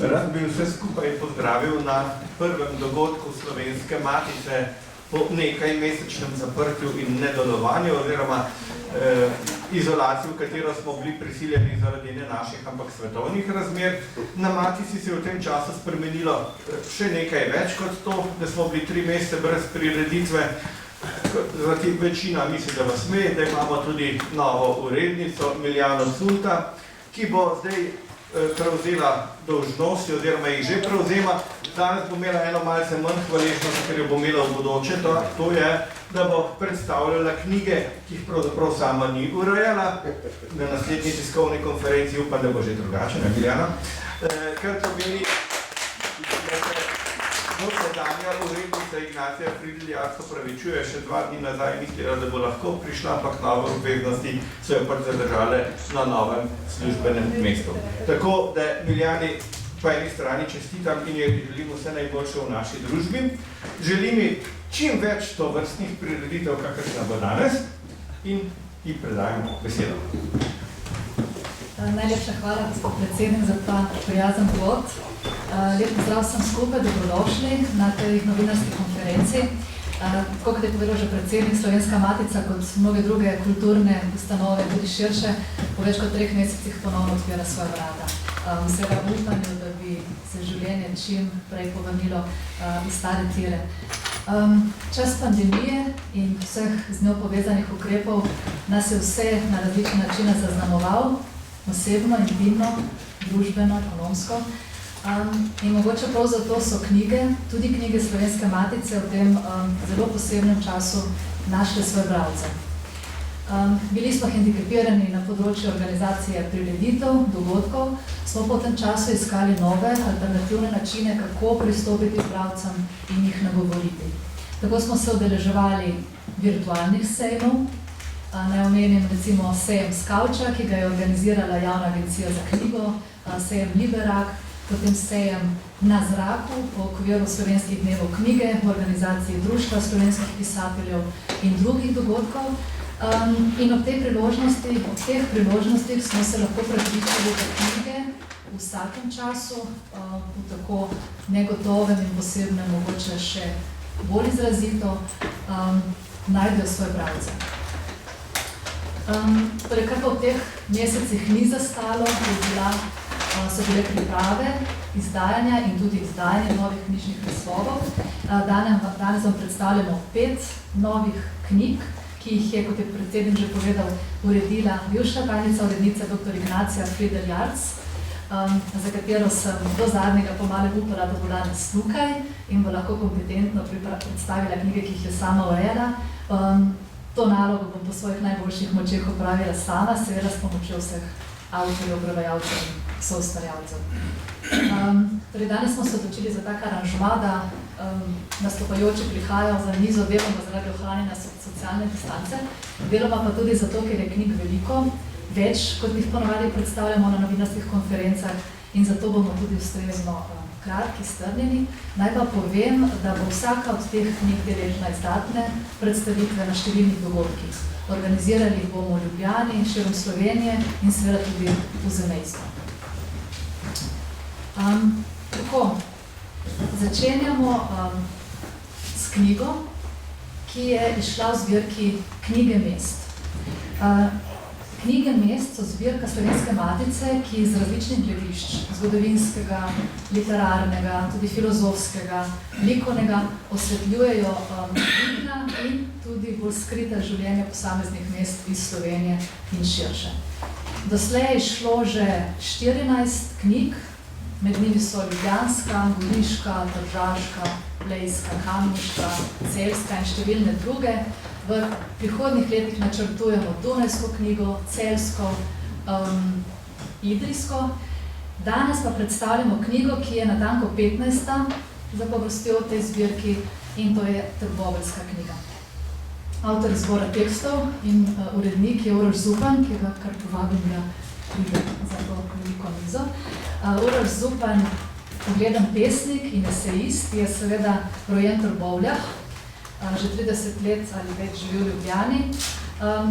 Rad bi vse skupaj pozdravil na prvem dogodku Slovenske matice po nekaj mesečnem zaprtju in nedelovanju oziroma izolaciji, v katero smo bili prisiljeni zaradi ne naših, ampak svetovnih razmer. Na matici se je v tem času spremenilo še nekaj več kot to, da smo bili 3 mesece brez prireditve. Zati večina misli, da vas sme, da imamo tudi novo urednico Miljano Culta, ki bo zdaj prevzela dolžnosti oziroma jih že prevzema. Danes bo imela eno malce manj hvaležnost, ker jo bo imela v bodoče. To je, da bo predstavljala knjige, ki jih pravzaprav sama ni urejala. Na naslednji tiskovni konferenci upam, da bo že drugače, ne Miljana. Kar pomeni, dosledanja urednica Ignacija Fridljarc opravičuje, še 2 dni nazaj mislila, da bo lahko prišla, ampak nove obveznosti so jo pač zadržale na novem službenem mestu. Tako da Miljani po eni strani čestitam in je želim vse najboljše v naši družbi. Želim ji čim več tovrstnih prireditev, kakršna bo danes, in ji predajam besedo. Najlepša hvala, gospod predsednik, za ta prijazen povod. Lep pozdrav sem skupaj, dobrodošli na tej novinarski konferenci. Tako kot je povedal že predsednik, Slovenska matica kot mnoge druge kulturne ustanove, tudi širše, po več kot 3 mesecih ponovno odpira svoje vrata. Vsega v upanju, da bi se življenje čim prej povrnilo v stare tire. Čas pandemije in vseh z njo povezanih ukrepov nas je vse na različne načine zaznamoval, osebno, intimno, družbeno, ekonomsko. In mogoče prav zato so knjige, tudi knjige Slovenske matice v tem zelo posebnem času našle svoje bralce. Bili smo hendikepirani na področju organizacije prireditev, dogodkov, smo po tem času iskali nove, alternativne načine, kako pristopiti k bralcem in jih nagovoriti. Tako smo se udeleževali virtualnih sejmov. Naj omenim recimo sejem Skavča, ki ga je organizirala Javna agencija za knjigo, sejem Liberak, potem sejem Na zraku po okviru Slovenskih dnevov knjige v organizaciji Društva slovenskih pisateljev in drugih dogodkov. In ob teh priložnostih smo se lahko prepričali, da knjige v vsakem času, v tako negotovem in posebnem, mogoče še bolj izrazito, najdejo svoje bralce. Torej, kar pa v teh mesecih ni zastalo, so bile priprave, izdajanja in tudi izdajanje novih knjižnih naslovov. Danes vam predstavljamo 5 novih knjig, ki jih je, kot je predsednik že povedal, uredila bivša tajnica urednice dr. Ignacija Fridljarc, za katero sem do zadnjega pomalo upala, da bo danes tukaj in bo lahko kompetentno predstavila knjige, ki jih je sama urejala. To nalogo bom po svojih najboljših močeh opravila sama, seveda s pomočjo vseh avtorjev, prevajalcev in soustvarjalcev. Torej, danes smo se odločili za tak aranžma, da nastopajoči prihajajo za mizo deloma zaradi ohranjanja socialne distance, deloma pa tudi zato, ker je knjig veliko, več, kot jih ponovadi predstavljamo na novinarskih konferencah, in zato bomo tudi ustrezno kratki, strnjeni. Naj pa povem, da bo vsaka od teh knjig deležna izdatne predstavitve na številnih dogodkih. Organizirali bomo v Ljubljani, širom Slovenije in seveda tudi v zamejstvu. Tako, začenjamo s knjigo, ki je izšla v zbirki Knjige mest. Knjige mest so zbirka Slovenske matice, ki iz različnih gledišč, zgodovinskega, literarnega, tudi filozofskega, likovnega, osvetljujejo vidna in tudi bolj skrita življenja posameznih mest iz Slovenije in širše. Doslej je šlo že 14 knjig, med njimi so ljubljanska, goriška, tržaška, blejska, kamniška, celjska in številne druge. V prihodnjih letih načrtujemo dunajsko knjigo, celjsko, idrijsko. Danes pa predstavljamo knjigo, ki je natanko 15. za povrstjo v tej zbirki, in to je Trboveljska knjiga. Avtor zbora tekstov in urednik je Uroš Zupan, ki ga kar povabim, da pride za to veliko mizo. Uroš Zupan, ugledan pesnik in esejist, je seveda rojen v Trbovljah, že 30 let ali več živi v Ljubljani,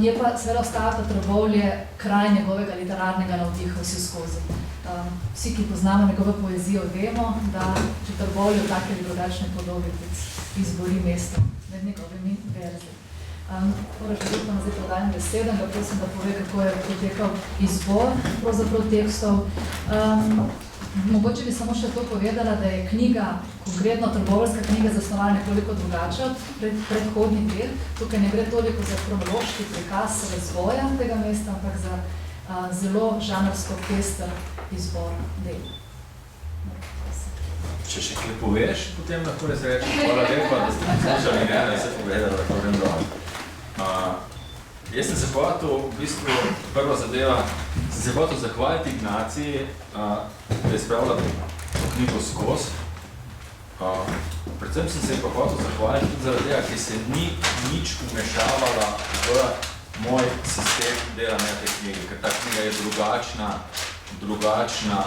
je pa seveda ostala pa Trbovlje kraj njegovega literarnega navdiha vsi skozi. Vsi, ki poznamo njegovo poezijo, vemo, da Črtrbol v take ali drugačne podobi izbori mesto med njegovimi verzi. Želutno zdaj podajam besedo, da prosim, da pove, kako je potekal izbor pravzaprav tekstov. Mogoče bi samo še to povedala, da je knjiga, konkretno trboveljska knjiga, zasnovana nekoliko drugače od predhodnih del. Tukaj ne gre toliko za kronološki prikaz razvoja tega mesta, ampak za zelo žanrsko pester izbor del. Če še kaj poveš, potem lahko res rečem, hvala lepa, da ste poslušali, ne, da se povedali, da to vrem dol. Jaz sem se hotel, v bistvu, prva zadeva, sem se hotel zahvaliti Ignaciji, da je spravila to knjigo skozi. Predvsem sem se pa hotel zahvaliti tudi zaradi tega, ker se ni nič umešavala v moj sistem delanja te knjige, ker ta knjiga je drugačna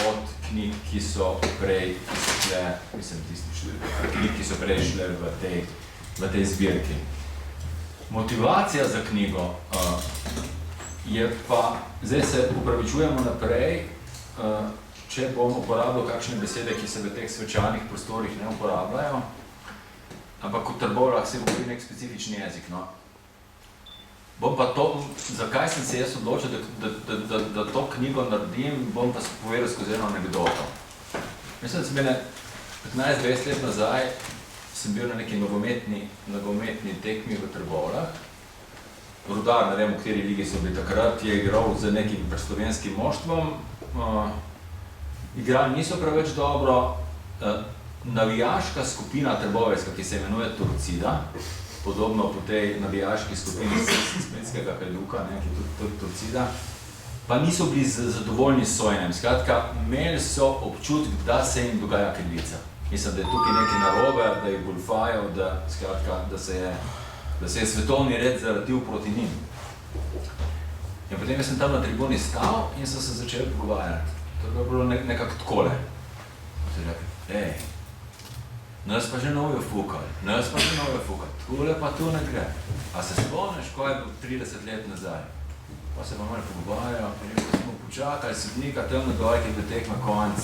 od knjig, ki so prej, ki so prej šle v tej zbirki. Motivacija za knjigo je pa, zdaj se upravičujemo naprej, če bom uporabljal kakšne besede, ki se v teh svečanih prostorih ne uporabljajo, ampak v Trbovljah se govori nek specifični jezik, no. Bom pa to, zakaj sem se jaz odločil, da to knjigo naredim, bom pa povedal skozi eno anekdoto. Mislim, da sem bile 15-20 let nazaj, sem bil na neki nogometni tekmi v Trbovljah. Rudar, ne vem, v kateri ligi so bili takrat, je igral z nekim slovenskim moštvom. Igrali niso preveč dobro. Navijaška skupina trboveljska, ki se imenuje Torcida, podobno po tej navijaški skupini Splitskega Hajduka, ki je tudi Torcida, pa niso bili zadovoljni s sojenjem. Skratka, imeli so občutek, da se jim dogaja krivica. Mislim, da je tukaj nekaj narobe, da jih golfajo, da se je svetovni red zaratil proti njim. In potem sem tam na tribuni stal in sem se začel pogovarjati. To je bilo nekako takole. Sem rekel, nas pa že novijo fukali, takole pa tu ne gre. A se spomniš, ko je bil 30 let nazaj? Pa se pa malo pogovarjajo, in smo počakali sodnika tam na dol, ki je bil tekma konc.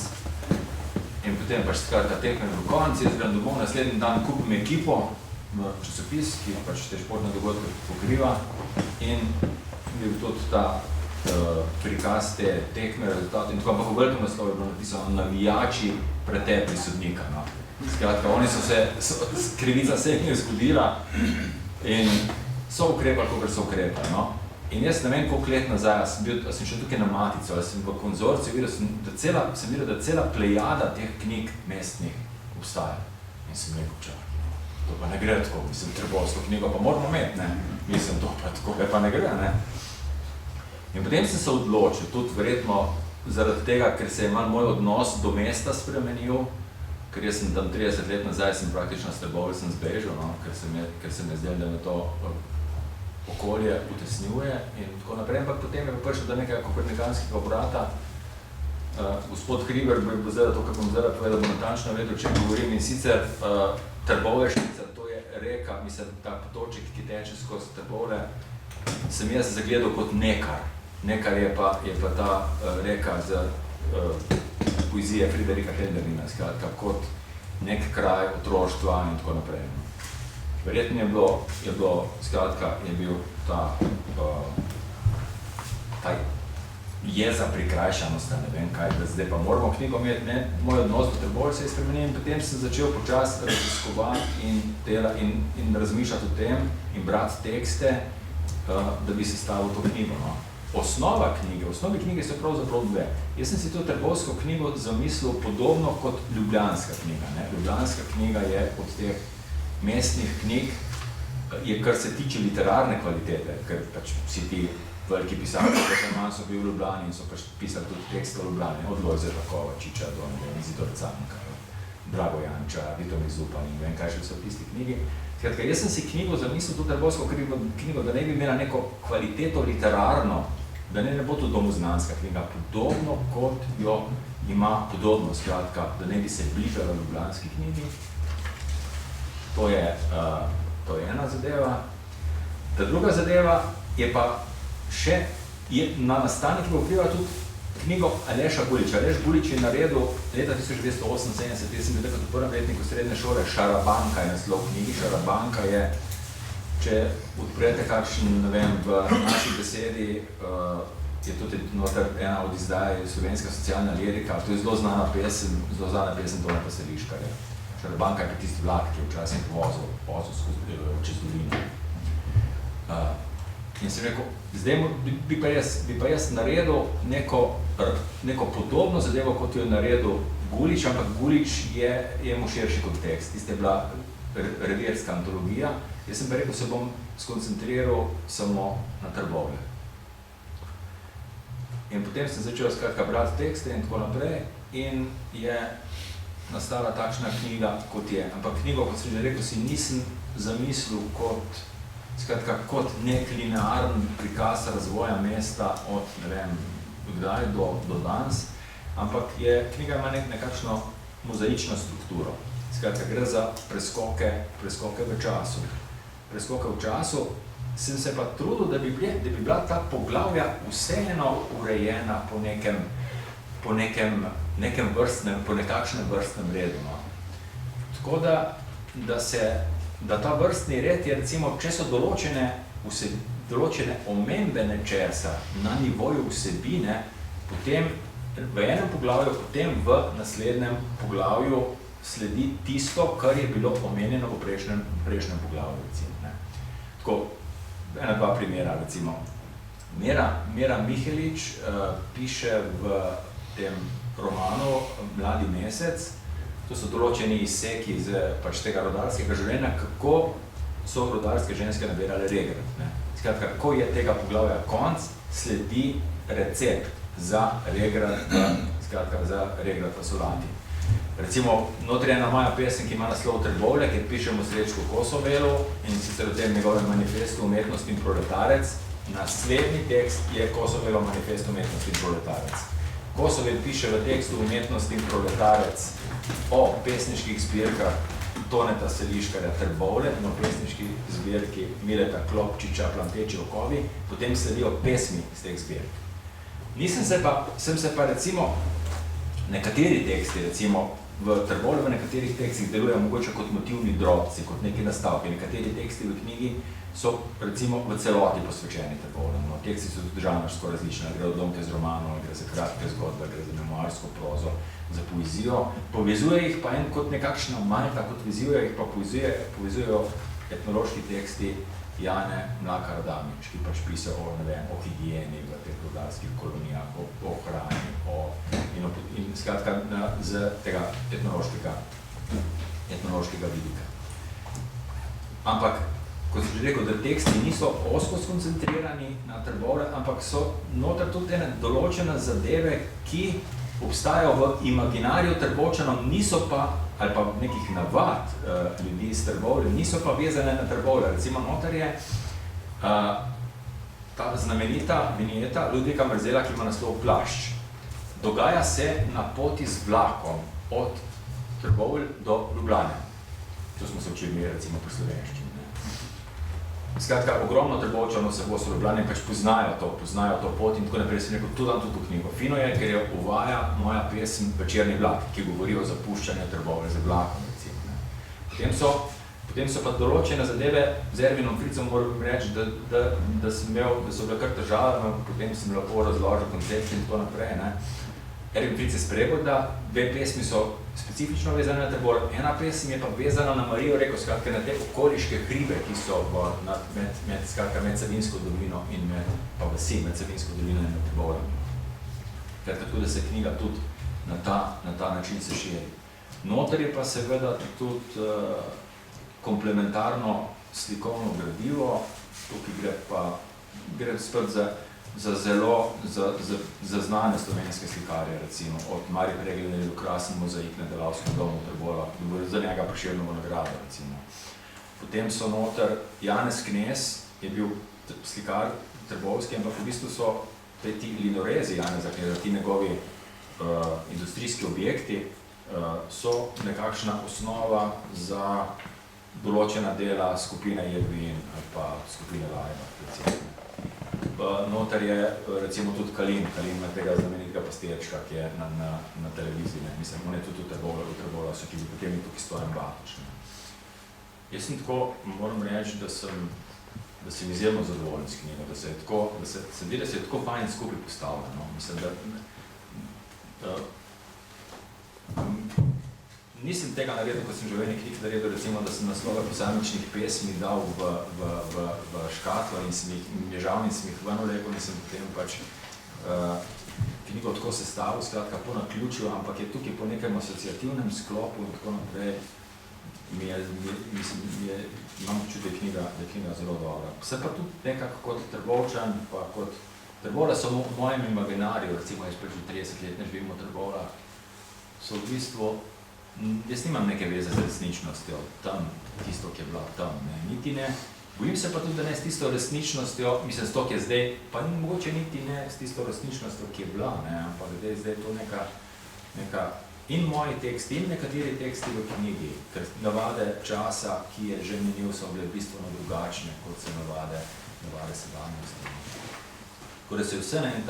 In potem pač skratka tekme v konci, jaz grem domov, naslednji dan kupim ekipo v časopis, ki pač te športne dogodke pokriva, in je tudi ta prikaz te tekme, rezultate, in tako, ampak v velikem naslovu je bilo napisano navijači pretepli sodnika. No. Skratka, oni so se, krivica se jih je zgodila in so ukrepali, kakor so ukrepali. No. In jaz ne vem, koliko let nazaj, sem šel tukaj na Matico, ali sem v konzorciju videl, sem videl, da cela plejada teh knjig mestnih obstaja. In sem rekel, čakaj, to pa ne gre tako, mislim, Trbovsko knjigo pa moramo imeti, ne? Mislim, to pa tako pa ne gre, ne? In potem sem se odločil, tudi verjetno zaradi tega, ker se je malo moj odnos do mesta spremenil, ker jaz sem tam 30 let nazaj, sem praktično s Trbovlj sem zbežal, no? Ker se mi je zdel, da me to okolje utesnjuje in tako naprej, ampak potem je prišel do nekega kopernikanskega obrata. Gospod Hriber bo zdaj to, kar bom zdaj povedal, bo natančno vedel, če govorim, in sicer Trbovljšnica, to je reka, mislim, ta potoček, ki teče skozi Trbovlje, sem jaz zagledal kot nekar. Nekar je pa ta reka z poezije Friderika Hölderlina, skratka, kot nek kraj otroštva in tako naprej. Verjetno je bilo, skratka, je bil ta jeza prikrajšanost, ne vem kaj, da zdaj pa moramo knjigo imeti, ne, moj odnos do Trbovlj se je spremenil in potem sem začel počasi raziskovati in razmišljati o tem in brati tekste, da bi sestavil to knjigo. No. Osnovi knjige so pravzaprav dve. Jaz sem si to Trbovsko knjigo zamislil podobno kot ljubljanska knjiga. Ne. Ljubljanska knjiga je od teh mestnih knjig, je kar se tiče literarne kvalitete, ker pač vsi ti veliki pisatelji, ki so bili v Ljubljani in so pač pisali tudi tekste v Ljubljani, od Lojzeta Kovačiča do Izidora Canka, Drago Janča, Vitomir Zupan in vem kaj še so v tisti knjigi. Skratka, jaz sem si knjigo zamislil, to Trbovsko knjigo, da ne bi imela neko kvaliteto literarno, da ne bo to domoznanska knjiga, podobno kot jo ima podobno, skratka, da ne bi se bližala ljubljanski knjigi. To je ena zadeva. Ta druga zadeva je pa še, na nastanek vpliva tudi knjigo Aleša Guliča. Aleš Gulič je naredil leta 1978, jaz sem bil takrat v prvem letniku srednje šole, Šarabanka je naslov knjigi. Šarabanka je, če odprete kakšen, ne vem, v naši besedi, je tudi noter ena od izdaj Slovenska socialna lirika, to je zelo znana pesem Toneta Seliškarja. Šarabanka je pa tisti vlak, ki je včasih vozil skozi čez dolino. In sem rekel, zdaj bi pa jaz naredil neko podobno zadevo, kot jo je naredil Gulič, ampak Gulič je imel širši kontekst. Tiste je bila revirska antologija. Jaz sem pa rekel, se bom skoncentriral samo na Trbovlje. In potem sem začel skratka brati tekste in tako naprej in je nastala takšna knjiga, kot je. Ampak knjigo, kot sem že rekel, si nisem zamislil kot nek linearen prikaz razvoja mesta od, ne vem, kdaj do danes, ampak knjiga ima nekakšno mozaično strukturo. Skratka, gre za preskoke v času. Preskoke v času, sem se pa trudil, da bi bila ta poglavja vseeno urejena po nekakšnem vrstnem redu. No. Tako da ta vrstni red je, recimo, če so določene omembe nečesa na nivoju vsebine, potem v enem poglavju, potem v naslednjem poglavju sledi tisto, kar je bilo omenjeno v prejšnjem poglavju, recimo. Ne. Tako, dva primera, recimo. Mira Mihelič piše v tem romanu Mladi mesec. To so določeni izseki iz tega rodarskega življenja, kako so rodarske ženske nabirale regrat. Skratka, ko je tega poglavja konc, sledi recept za regrat v solati. Recimo, notri je ena moja pesem, ki ima naslov Trbovlje, kjer pišemo Srečku Kosovelu in sicer v tem njegovem manifestu Umetnost in proletarec. Naslednji tekst je Kosovelov manifest Umetnost in proletarec. Kosovel piše v tekstu Umetnost in proletarec o pesniških zbirkah Toneta Seliškarja Trbovlje in o pesniški zbirki Mileta Klopčiča Planteči okovi, potem sledijo pesmi z teh zbirk. Sem se pa recimo nekateri teksti, recimo v Trbovlju v nekaterih tekstih delujejo mogoče kot motivni drobci, kot neki nastavki. Nekateri teksti v knjigi so recimo v celoti posvečeni Trbovlju. No, teksti so tudi žanrsko različni, gre od lomke z romanov, gre za kratke zgodbe, gre za memoarsko prozo, za poezijo. Povezuje jih pa kot nekakšna malta, kot povezujejo etnološki teksti Jane Mlakar Adamič, ki pač piše o higieni v teh rudarskih kolonijah, o hrani, in skratka z tega etnološkega vidika. Ampak, kot sem že rekel, da teksti niso ozko skoncentrirani na Trbovlje, ampak so noter tudi ene določene zadeve, ki obstajajo v imaginariju Trbovčanov, niso pa, ali pa nekih navad ljudi iz Trbovlja, niso pa vezane na Trbovlje. Recimo, noter je ta znamenita vinjeta Ludvika Mrzela, ki ima naslov Plašč. Dogaja se na poti z vlakom od Trbovlj do Ljubljane. To smo se učili recimo po slovenščini. Skratka, ogromno Trbovčanov se bo v Ljubljani pač poznajo to pot in tako naprej. Sem rekel, tudi to knjigo. Fino je, ker jo uvaja moja pesem Večerni vlak, ki govori o zapuščanju Trbovlja z vlakom, recimo. Potem so pa določene zadeve z Ervinom Fricom, moram reči, da so bile kar težave, potem sem lepo razložil koncept in tako naprej. Ervin Fric je spregovoril, da dve pesmi so specifično vezane na Trbovlje. Ena pesem je pa vezana na Marijo Reko, skratka na te okoliške hribe, ki so med Savinjsko dolino in pa vasi med Savinjsko dolino in med Trbovljem. Tako da se knjiga tudi na ta način se širi. Noter je pa seveda tudi komplementarno slikovno gradivo, tukaj gre spet za znane slovenske slikarje, recimo od Marije Pregledne do krasen mozaik na Delavskem domu Trbovlja, za njega Prešernovo nagrado, recimo. Potem so noter Janez Knez, je bil slikar trbovski, ampak v bistvu so ti linorezi Janeza Kneza, ti njegovi industrijski objekti, so nekakšna osnova za določena dela skupine Jedvin ali pa skupine Lajba, recimo. noter je recimo tudi Kalin ima tega znamenitega pastirčka, ki je na televiziji, ne. Mislim, on je tudi v Trbovlju, so ki bi potem je tukaj Stojan Batoč, ne. Jaz sem tako, moram reči, da sem izjemno zadovoljen s knjigo, da se je tako fajn skupaj postavljeno, no. Mislim, da nisem tega naredil, ko sem že v eni knjigi naredil, recimo, da sem naslove posamičnih pesmi dal v škatlo in žal in sem jih ven vlekel in sem potem pač knjigo tako sestavil, skratka po naključju, ampak je tukaj po nekem asociativnem sklopu in tako naprej, imam občutek, da je knjiga zelo dobra. Vse pa tudi nekako kot Trbovčan, pa kot Trbovlja so v mojem imaginarju, recimo jaz že 30 let ne živim v Trbovljah, so v bistvu, jaz nimam neke veze z resničnostjo, tam, tisto, ki je bila tam, ne, niti ne. Bojim se pa tudi, da ne s tisto resničnostjo, mislim, s to, ki je zdaj, pa ni mogoče niti ne s tisto resničnostjo, ki je bila, ne, ampak da je zdaj to neka in moji teksti, in nekateri teksti v knjigi, ker navade časa, ki je že minil, so bile bistveno drugačne, kot se navade sedanjosti. Tako da se je vse na en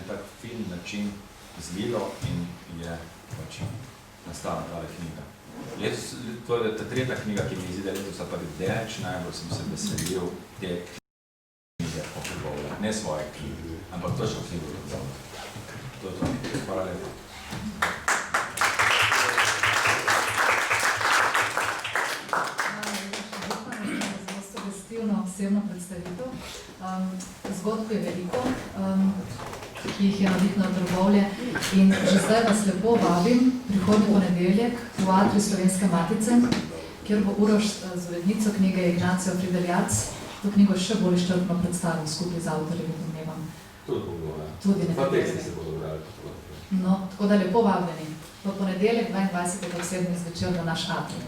tak film način zlilo in je pač nastala tale knjiga. Letos, to je ta tretja knjiga, ki mi izide letos, pa daleč najbolj sem se veselil te knjige o Trbovljah, ne svoje knjige, ampak točno knjigo Trbovljah. To je to. Hvala lepo. Osebno predstavitev. Zgodb je veliko, ki jih je navdihnilo Trbovlje in že zdaj vas lepo vabim prihodnji ponedeljek v Atriju Slovenske Matice, kjer bo Uroš z urednico knjige Ignacio Prideljac to knjigo še bolj izčrpno predstavil skupaj z avtorjem, domnevam. Tudi nekaj. Pa teksti se bodo brali. No, tako da lepo vabljeni. V ponedeljek 22. ob 7. zvečer v naš Atrij.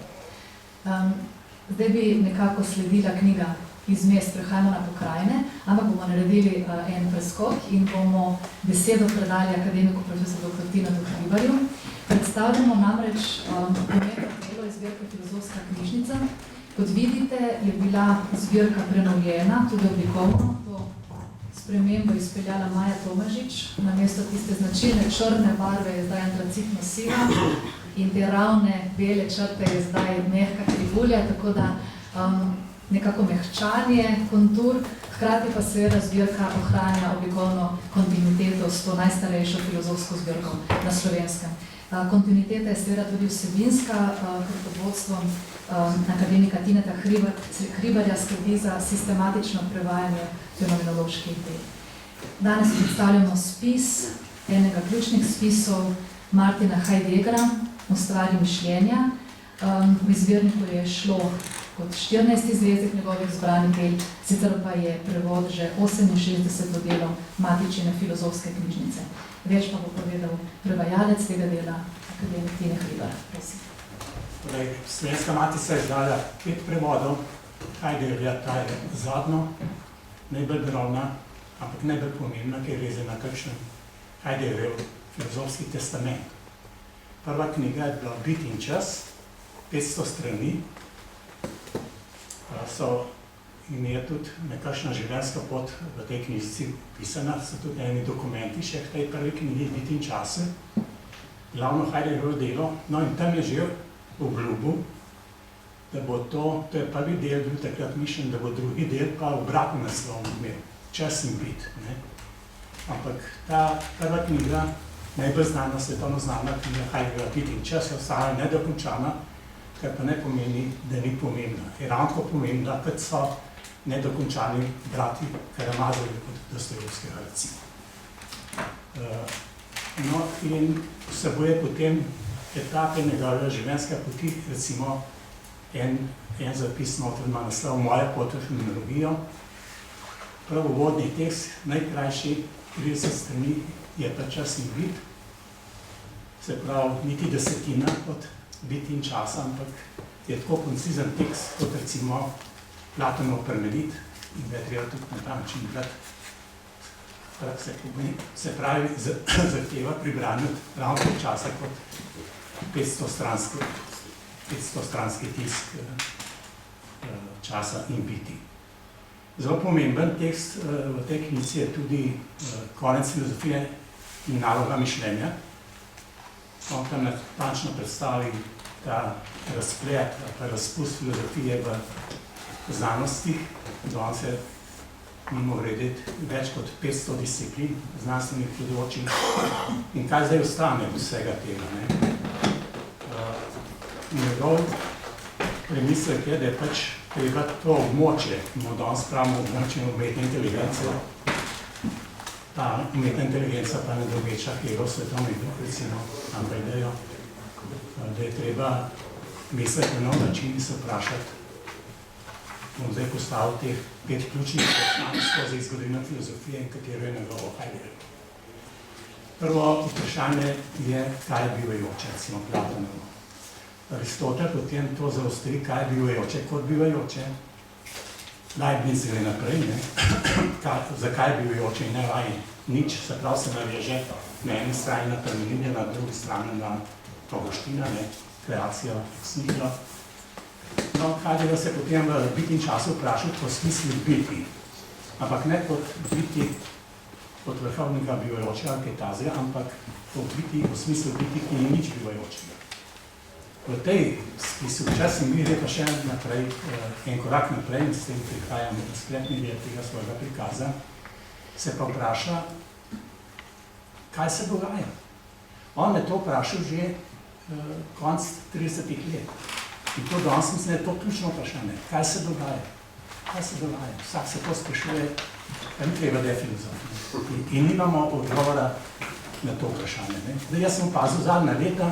Zdaj bi nekako sledila knjiga Iz mest prehajamo na pokrajine, ampak bomo naredili en preskok in bomo besedo predali akademiku profesor dr. Tinadu Hribarju. Predstavljamo namreč pomembno delo iz zbirke Filozofska knjižnica. Kot vidite, je bila zbirka prenovljena, tudi oblikovno. To spremembo izpeljala Maja Tomažič. Namesto tiste značilne črne barve je zdaj antracitno siva in te ravne bele črte je zdaj mehka krivulja, tako da nekako mehčanje, kontur, hkrati pa seveda zbirka ohranja oblikovno kontinuiteto s to najstarejšo filozofsko zbirko na Slovenskem. Kontinuiteta je seveda tudi vsebinska, pod vodstvom akademika Tineta Hribarja skrbi za sistematično prevajanje fenomenoloških del. Danes predstavljamo spis enega ključnih spisov Martina Heideggera o stvari mišljenja. V izvirniku je šlo kot 14. zvezek njegovih zbranih del, sicer pa je prevod že 68. delo Matičine filozofske knjižnice. Več pa bo povedal prevajalec tega dela, akademik Tine Hribar. Prosim. Torej, Slovenska matica je izdala 5 prevodov, Heideggerja, ta je zadnjo, najbolj drobna, ampak najbolj pomembna, ker gre za kakšen Heideggerjev filozofski testament. Prva knjiga je bila Bit in čas, 500 strani, in je tudi nekakšna življenjska pot v tej knjižici pisana, so tudi eni dokumenti še v tej prvi knjigi Bit in čase, glavno Heideggerjevo delo, no in tam je že obljubil, da bo to je prvi del bil takrat mišljen, da bo drugi del pa obratno naslov imel, čas in bit. Ampak ta prva knjiga, najbolj znana, svetovno znana knjiga Heideggerja Bit in čas je ostala nedokončana, kar pa ne pomeni, da ni pomembna. Je ravno pomembna, kot so nedokončani brati Karamazovi od Dostojevskega recimo. No in vsebuje potem etape njegove življenjske poti, recimo en zapis noter ima naslov Moja pot v fenomenologijo. Prav uvodni tekst, najkrajši 30 strani je pa čas in bit, se pravi niti desetina od Bit in časa, ampak je tako koncizen tekst, kot recimo Platonov Parmenid, in da je treba tudi na ta način brati. Se pravi, zahteva pri branju ravno časa kot 500-stranski tisk časa in biti. Zelo pomemben tekst v tej knjizi je tudi konec filozofije in naloga mišljenja. On tam natančno predstavi ta razplet, ta razpust filozofije v znanostih. Danes je mimo vrediti več kot 500 disciplin znanstvenih področij. In kaj zdaj ostane od vsega tega? Njegov premislek je, da je pač treba to območje, ki mu danes pravimo območje umetne inteligence, ta umetna inteligenca pa ne doveča hero svetovnih duh, recimo, ampak da je treba misliti na nov način in se vprašati. Bom zdaj postavil teh 5 ključnih vprašanj skozi zgodovino filozofije in katero je njegovo Heidegger. Prvo vprašanje je, kaj je bivajoče, recimo Platonovo. Aristotel potem to zaostri, kaj je bivajoče kot bivajoče. Leibniz gre naprej, zakaj je bivajoče in ne vaje nič, se pravi se naveže na eni strani na terminine, na drugi strani na Augustina, kreacijo, smislo. No, Heidegger se potem v biti in času vprašal po smislu biti, ampak ne kot biti kot vrhovnega bivajočega ketazija, ampak po biti, v smislu biti, ki ni nič bivajočega. V tej spisu, včasih mi gre pa še naprej, en korak naprej, in s tem prihajamo do sklepni del tega svojega prikaza, se pa vpraša, kaj se dogaja. On je to vprašal že konc 30-ih let. In to danes mislim, da je to ključno vprašanje. Kaj se dogaja? Kaj se dogaja? Vsak se to sprašuje, pa ni treba, da je filozof. In nimamo odgovora na to vprašanje. Zdaj, jaz sem opazil zadnja leta,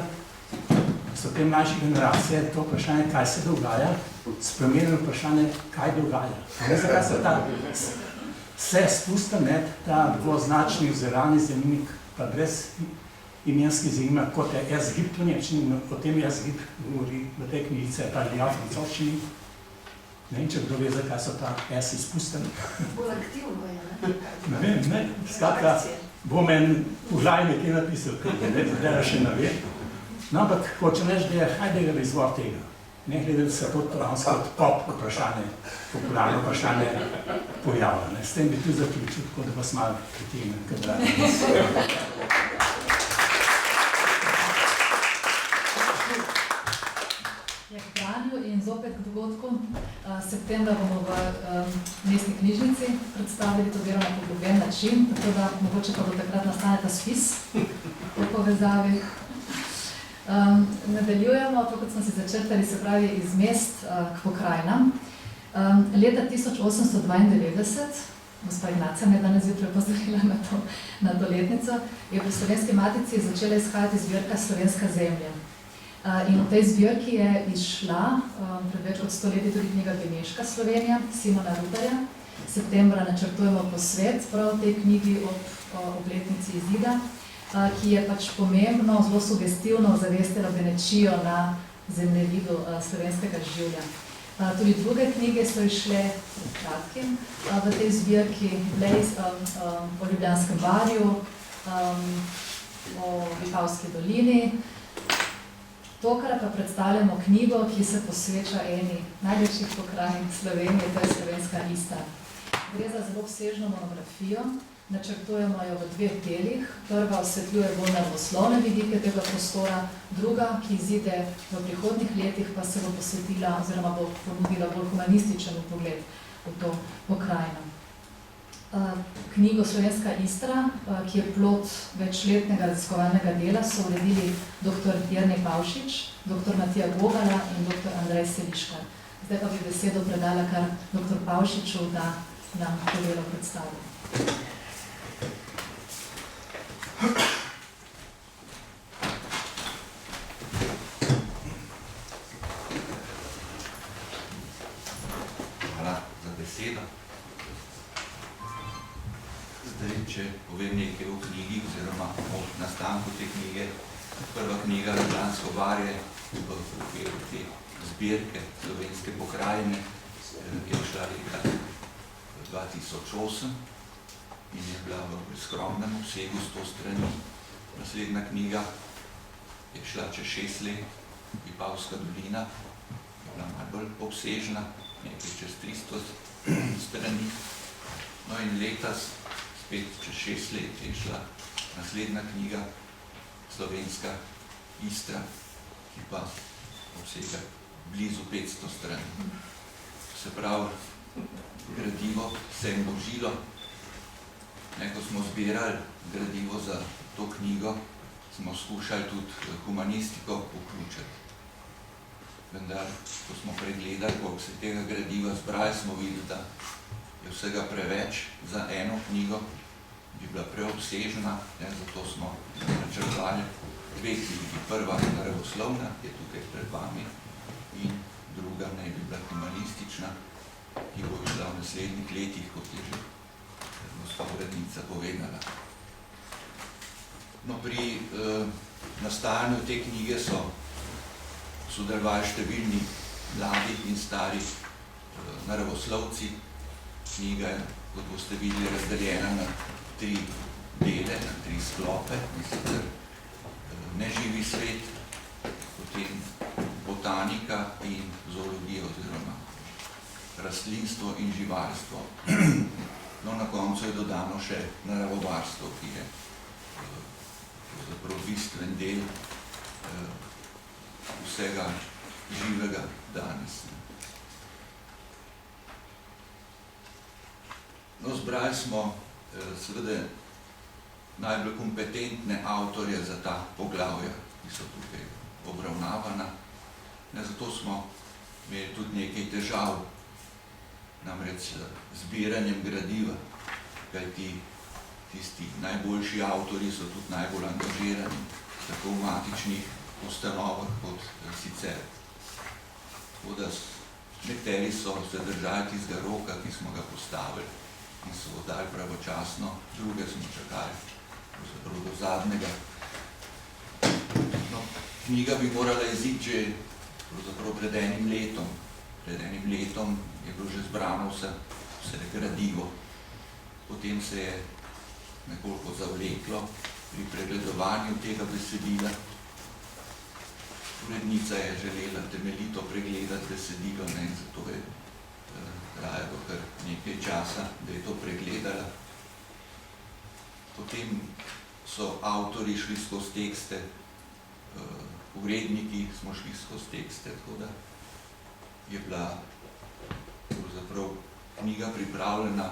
so te mlajše generacije to vprašanje, kaj se dogaja, spremenili vprašanje, kaj dogaja. Ne, zakaj se ta vse spusta, ta dvoznačni vzorani zemljnik, pa brez imenski zima, kot je S-gib v Nemčini, o tem S-gib govori v tej knjigice, pa ali v francoščini. Ne vem, če kdo ve, zakaj so ta S izpusteni. Bolj aktivno je, ne? Ne vem, skratka, bom en v glavi nekaj napisal, da še ne ve. No, ampak hočem reči, da je Heidegger izvor tega. Ne glede, da se to transko pop vprašanje, popularno vprašanje pojavlja. S tem bi tudi zaključil, tako da vas malo pritegnem, kad radim. K branju in zopet k dogodku. Septembra bomo v mestni knjižnici predstavili to delo na poglobljen način, tako da mogoče pa do takrat nastane ta spis v povezavi. Nadaljujemo, to kot smo si začrtali, se pravi iz mest k pokrajinam. Leta 1892, gospa Ignacija me je danes zjutraj pozdravila na to letnico, je pri Slovenski matici začela izhajati zbirka Slovenska zemlja. In v tej zbirki je izšla pred več kot 100 leti tudi knjiga Beneška Slovenija, Simona Rudarja. Septembra načrtujemo posvet prav v tej knjigi ob obletnici izida, ki je pač pomembno, zelo sugestivno zavestila Benečijo na zemljevidu slovenskega življa. Tudi druge knjige so išle kratkim v tej zbirki, o Ljubljanskem barju, o Vipavski dolini. Tokrat pa predstavljamo knjigo, ki se posveča eni največjih pokrajin Slovenije, to je Slovenska Istra. Gre za zelo obsežno monografijo, načrtujemo jo v 2 delih. Prva osvetljuje bolj naravoslovne vidike tega prostora, druga, ki izide v prihodnjih letih, pa se bo posvetila oziroma bo ponudila bolj humanističen pogled v to pokrajino. Knjigo Slovenska Istra, ki je plod večletnega raziskovalnega dela, so uredili dr. Jernej Pavšič, dr. Matija Gogala in dr. Andrej Seliškar. Zdaj pa bi besedo predala kar dr. Pavšiču, da nam to delo predstavi. Hvala za besedo. Zdaj, če povem nekaj o knjigi oziroma o nastanku te knjige. Prva knjiga Ljubljansko barje v okviru te zbirke Slovenske pokrajine je šla leta 2008 in je bila v skromnem obsegu 100 strani. Naslednja knjiga je šla čez 6 let, Vipavska dolina, je bila malo bolj obsežna, nekaj čez 300 strani. No in letos, spet čez 6 let, je šla naslednja knjiga, Slovenska Istra, ki pa obsega blizu 500 strani. Se pravi, gradivo se je množilo. Ko smo zbirali gradivo za to knjigo, smo skušali tudi humanistiko vključiti. Vendar, ko smo pregledali, koliko se tega gradiva zbrali, smo videli, da je vsega preveč za eno knjigo, bi bila preobsežna, zato smo načrtovali 2 knjigi. Prva naravoslovna, ki je tukaj pred vami, in druga naj bi bila humanistična, ki bo šla v naslednjih letih, kot je že gospa urednica povedala. No, pri nastajanju te knjige so sodelovali številni mladi in stari naravoslovci. Knjiga je, kot boste videli, razdeljena na 3 dele, na 3 sklope, in sicer neživi svet, potem botanika in zoologija oziroma rastlinstvo in živalstvo. No, na koncu je dodano še naravovarstvo, ki je zapravo bistven del vsega živega danes. No, zbrali smo seveda najbolj kompetentne avtorje za ta poglavja, ki so tukaj obravnavana. Zato smo imeli tudi nekaj težav, namreč zbiranjem gradiva, kajti tisti najboljši avtorji so tudi najbolj angažirani, tako v matičnih ustanovah kot sicer. Tako da nekateri so se držali tistega roka, ki smo ga postavili in so oddali pravočasno, druge smo čakali do zadnjega. No, knjiga bi morala iziti že pred enim letom. Pred enim letom je bilo že zbrano vse gradivo. Potem se je nekoliko zavleklo pri pregledovanju tega besedila. Urednica je želela temeljito pregledati besedilo, in zato je trajalo kar nekaj časa, da je to pregledala. Potem so avtorji šli skozi tekste, uredniki smo šli skozi tekste, tako da je bila pravzaprav knjiga pripravljena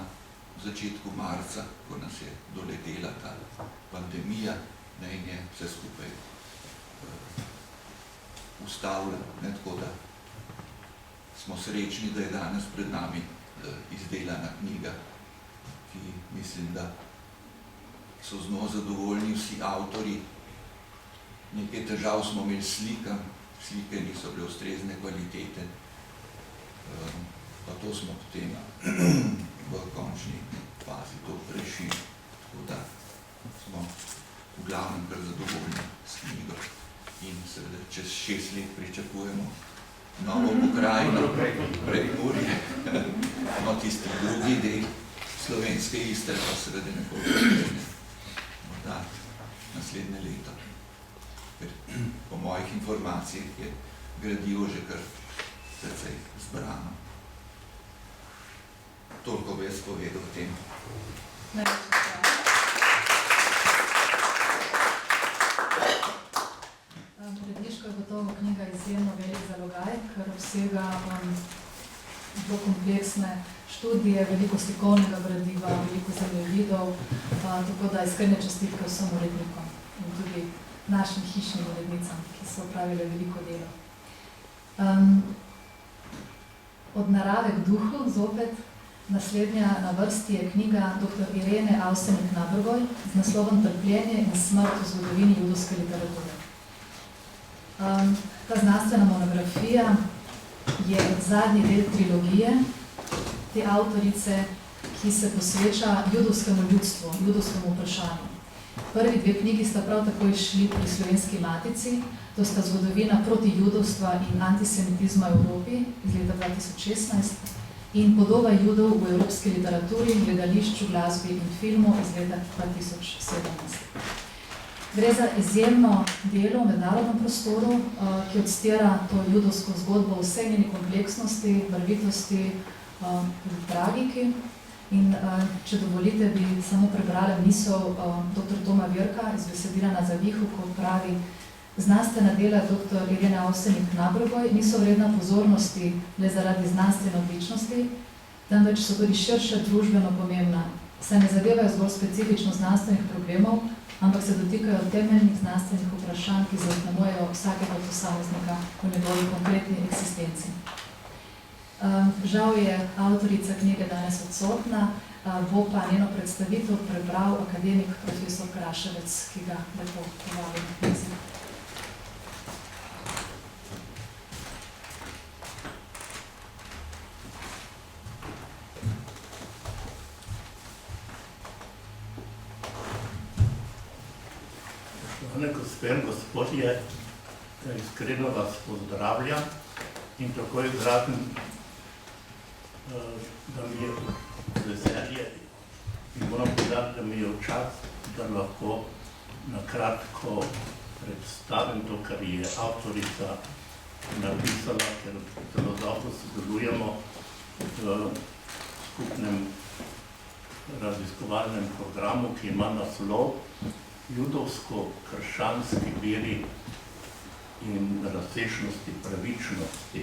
v začetku marca, ko nas je doletela ta pandemija, in je vse skupaj ustavljeno. Tako da smo srečni, da je danes pred nami izdelana knjiga, ki mislim, da so z njo zadovoljni vsi avtorji. Nekaj težav smo imeli s slikami, slike niso bile ustrezne kvalitete, pa to smo potem v končni fazi to rešili, tako da smo v glavnem kar zadovoljni s knjigo. In seveda čez 6 let pričakujemo novo pokrajino Prekmurje, no tisti drugi del slovenske Istre pa seveda nekoliko morda naslednje leto. Ker po mojih informacijah je gradivo že kar precej zbrano. Toliko bi jaz povedal o tem. Uredniško je gotovo knjiga izjemno velik zalogaj, ker obsega zelo kompleksne študije, veliko slikovnega gradiva, veliko zemljevidov, tako da iskrene čestitke vsem urednikom in tudi našim hišnim urednicam, ki so opravile veliko delo. Od narave k duhu, zopet, naslednja na vrsti je knjiga dr. Irene Avsenik-Nabrgoj z naslovom Trpljenje in smrt v zgodovini judovske literature. Ta znanstvena monografija je zadnji del trilogije te avtorice, ki se posveča judovskemu ljudstvu, judovskemu vprašanju. Prvi 2 knjigi sta prav tako izšli pri Slovenski matici, to sta Zgodovina proti judovstva in antisemitizma v Evropi iz leta 2016 in Podoba judov v evropski literaturi, gledališču, glasbi in filmu iz leta 2017. Gre za izjemno delo v mednarodnem prostoru, ki odstira to judovsko zgodbo v vsej njeni kompleksnosti, barvitosti, tragiki. In če dovolite, bi samo prebrala misel dr. Toma Virka iz besedila Na zavihu, ko pravi: znanstvena dela dr. Irene Avsenik-Nabrgoj niso vredna pozornosti le zaradi znanstvene odličnosti, temveč so tudi širše družbeno pomembna, saj ne zadevajo zgolj specifično znanstvenih problemov, ampak se dotikajo temeljnih znanstvenih vprašanj, ki zaznamujejo vsakega posameznika v njegovi konkretni eksistenci. Žal je avtorica knjige danes odsotna, bo pa njeno predstavitev prebral akademik profesor Kraševec, ki ga lepo povabim na knjizi. Spoštovane gospe in gospodje, iskreno vas pozdravljam in tako izrazim, da mi je veselje in moram povedati, da mi je v čast, da lahko nakratko predstavim to, kar je avtorica napisala, ker zelo dobro sodelujemo v skupnem raziskovalnem programu, ki ima naslov Judovsko-krščanski veri in razsežnosti pravičnosti.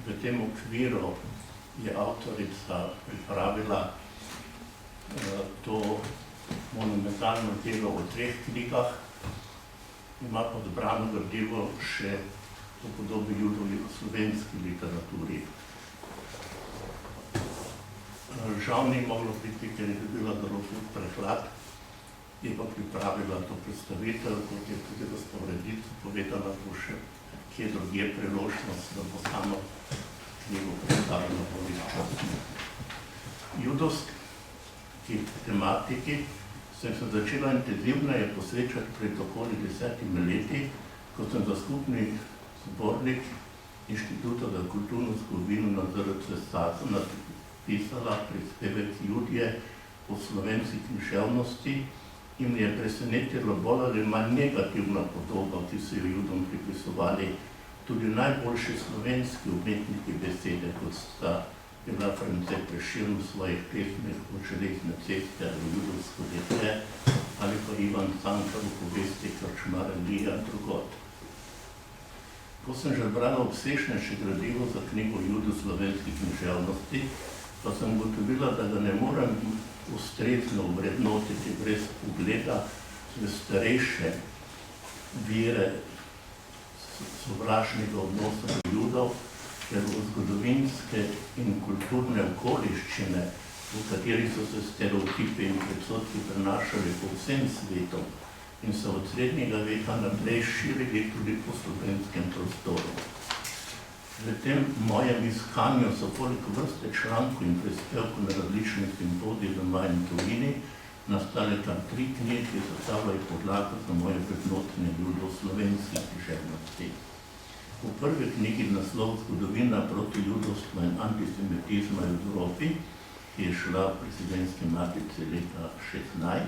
V tem okviru je avtorica pripravila to monumentalno delo v 3 knjigah, ima pa zbrano gradivo še o podobi Judov v slovenski literaturi. Žal ni moglo biti, ker je bila zelo prehlad, je pa pripravila to predstavitev, kot je tudi gospod Redic povedala, bo še kje drugje priložnost, da bo samo knjigo predstavila bolj izčasno. Judovski tematiki sem se začela intenzivneje posvečati pred okoli 10 leti, ko sem za skupni zbornik Inštituta za kulturno zgodovino na ZRC SAZU napisala prispevek Judje o slovenski književnosti in je presenetilo bolj ali manj negativna podoba, ki so jo Judom pripisovali tudi najboljši slovenski umetniki besede, kot sta bila France Prešern v svojih pesmih o železne ceste ali judovsko dekle, ali pa Ivan Cankar v povesti Krčmar Elija drugod. Ko sem že brala obsežnejše gradivo za knjigo Judo slovenski književnosti, pa sem ugotovila, da ga ne morem ustrezno vrednotiti brez pogleda v starejše vire sovražnega odnosa do Judov, ker v zgodovinske in kulturne okoliščine, v kateri so se stereotipi in predsodki prenašali po vsem svetu in so od srednjega veka naprej širili tudi po slovenskem prostoru. V tem mojem iskanju so poleg vrste člankov in prispevkov na različnih simpozijih doma in tujini nastale tam 3 knjige, ki sestavljajo podlago za moje vrednotenje Judov slovenskih književnosti. V prvi knjigi naslov Zgodovina proti judovstvu in antisemitizma v Evropi, ki je šla v Presidenski matici leta 16,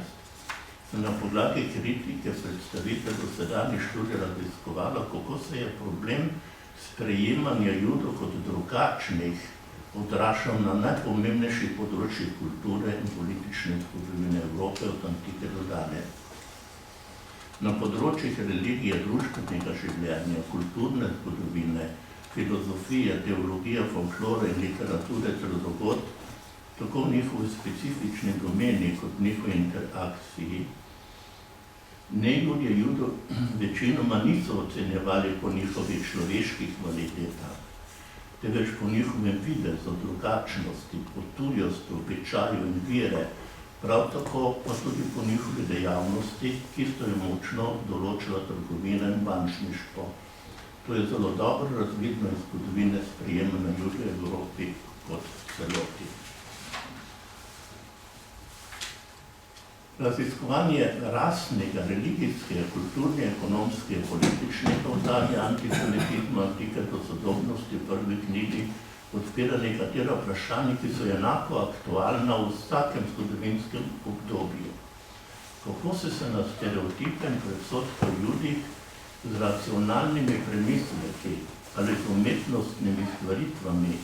sem na podlagi kritike predstavitve dosedanjih študij raziskovala, kako se je problem sprejemanja Judov kot drugačnih odražal na najpomembnejših področjih kulture in politične zgodovine Evrope od antike do danes. Na področjih religije, družbenega življenja, kulturne zgodovine, filozofije, teologije, folklore in literature ter drugod, tako v njihovi specifični domeni kot v njihovi interakciji, nejudje Judov večinoma niso ocenjevali po njihovih človeških kvalitetah, temveč po njihovem videzu, drugačnosti, po tujosti, običaju in vere, prav tako pa tudi po njihovi dejavnosti, ki so jo močno določila trgovina in bančništvo. To je zelo dobro razvidno iz zgodovine sprejemanja Judov v Evropi kot celoti. Raziskovanje rasnega, religijskega, kulturnega, ekonomskega, političnega vdanja antisemitizma antike do sodobnosti v prvi knjigi odpira nekatera vprašanja, ki so enako aktualna v vsakem zgodovinskem obdobju. Kako so se na stereotipe in predsodke o Judih z racionalnimi premisleki ali z umetnostnimi stvaritvami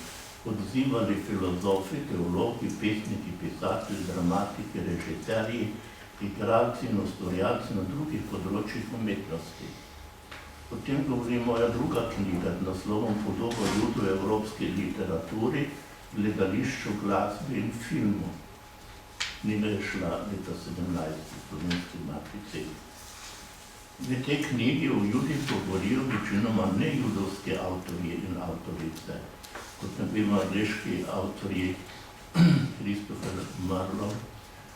odzivali filozofi, teologi, pesniki, pisatelji, dramatiki, režiserji, igralci in ustvarjalci na drugih področjih umetnosti. O tem govori moja druga knjiga z naslovom Podoba Judu v evropski literaturi, gledališču, glasbi in filmu. Knjiga je šla leta 17 v Slovenski matici. V tej knjigi o Judih govorijo večinoma nejudovski avtorji in avtorice, kot na primer angleški avtorji Christopher Marlowe,